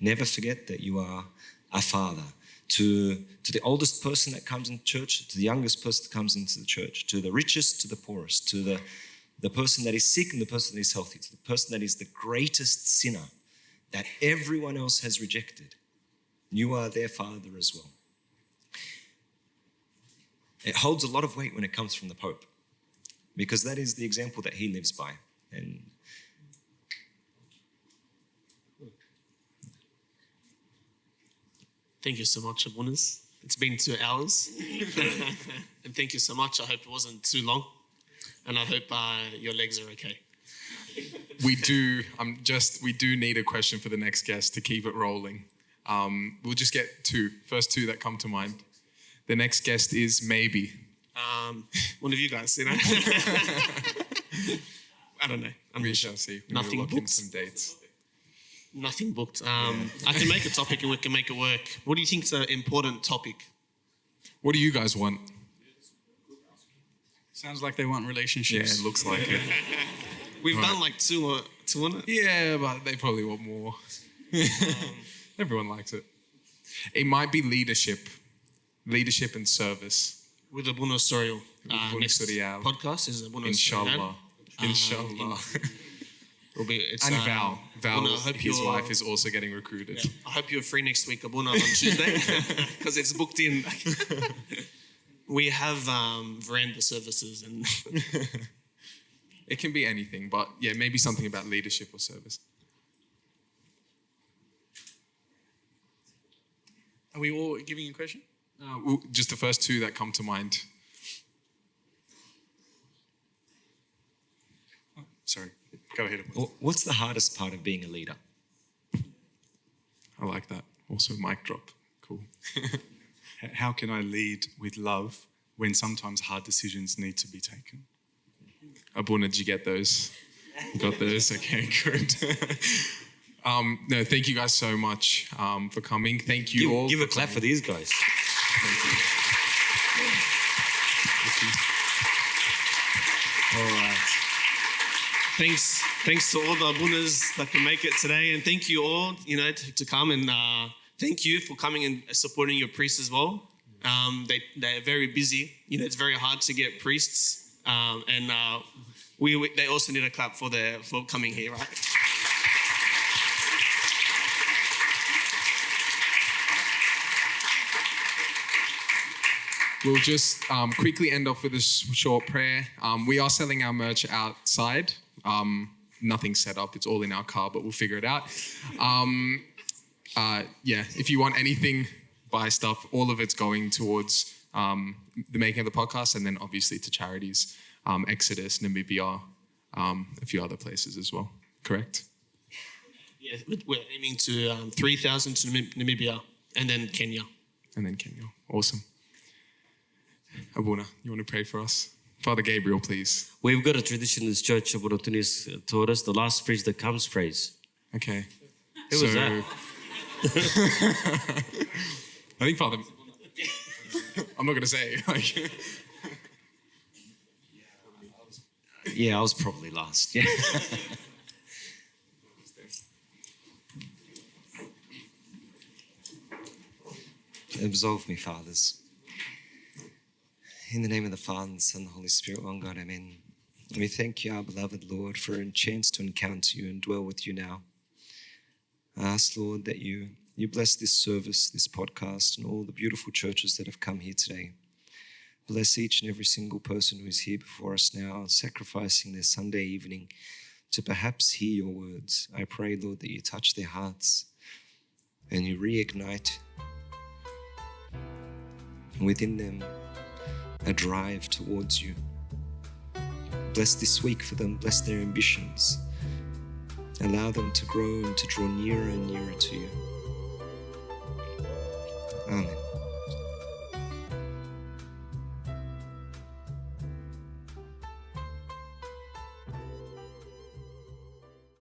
Never forget that you are a father to the oldest person that comes into church, to the youngest person that comes into the church, to the richest, to the poorest, to the person that is sick and the person that is healthy, to the person that is the greatest sinner that everyone else has rejected. You are their father as well. It holds a lot of weight when it comes from the Pope, because that is the example that he lives by. And thank you so much, Abunas. It's been 2 hours. And thank you so much. I hope it wasn't too long. And I hope your legs are okay. We do need a question for the next guest to keep it rolling. We'll just get first two that come to mind. The next guest is maybe. One of you guys, I don't know. We shall see. Nothing booked. booked. Some dates. Nothing booked. I can make a topic and we can make it work. What do you think is an important topic? What do you guys want? Sounds like they want relationships. Yeah, it looks like it. We've done like two on it. Yeah, but they probably want more. Everyone likes it. It might be leadership and service. With the Buno Sorial. Next Sorial. podcast is the Buno Inshallah. Inshallah. And Val. Val, his wife, is also getting recruited. Yeah. I hope you're free next week, Abuna, on Tuesday, because it's booked in. We have veranda services and it can be anything, but yeah, maybe something about leadership or service. Are we all giving a question? Just the first two that come to mind. Go ahead. What's the hardest part of being a leader? I like that. Also, mic drop. Cool. How can I lead with love when sometimes hard decisions need to be taken? Abuna, did you get those? You got those? Okay, good. No, thank you guys so much for coming. Thank you all. Give a clap for these guys. All right. Thanks to all the Abunas that can make it today, and thank you all, to come, and thank you for coming and supporting your priests as well. They're very busy. It's very hard to get priests, and they also need a clap for coming here, right? We'll just quickly end off with a short prayer. We are selling our merch outside. Nothing's set up. It's all in our car, but we'll figure it out. If you want anything, buy stuff. All of it's going towards the making of the podcast, and then obviously to charities, Exodus, Namibia, a few other places as well. Correct? Yeah, we're aiming to 3,000 to Namibia, and then Kenya. Awesome. Abuna, you want to pray for us? Father Gabriel, please. We've got a tradition in this church. Abuna Tunis taught us the last priest that comes prays. Okay. Who was that? I think Father... I'm not going to say. Yeah, I was probably last. Yeah. Absolve me, fathers. In the name of the Father, and the Son, and the Holy Spirit, one God, amen. We thank you, our beloved Lord, for a chance to encounter you and dwell with you now. I ask, Lord, that you bless this service, this podcast, and all the beautiful churches that have come here today. Bless each and every single person who is here before us now, sacrificing their Sunday evening to perhaps hear your words. I pray, Lord, that you touch their hearts and you reignite within them a drive towards you. Bless this week for them. Bless their ambitions. Allow them to grow and to draw nearer and nearer to you. Amen.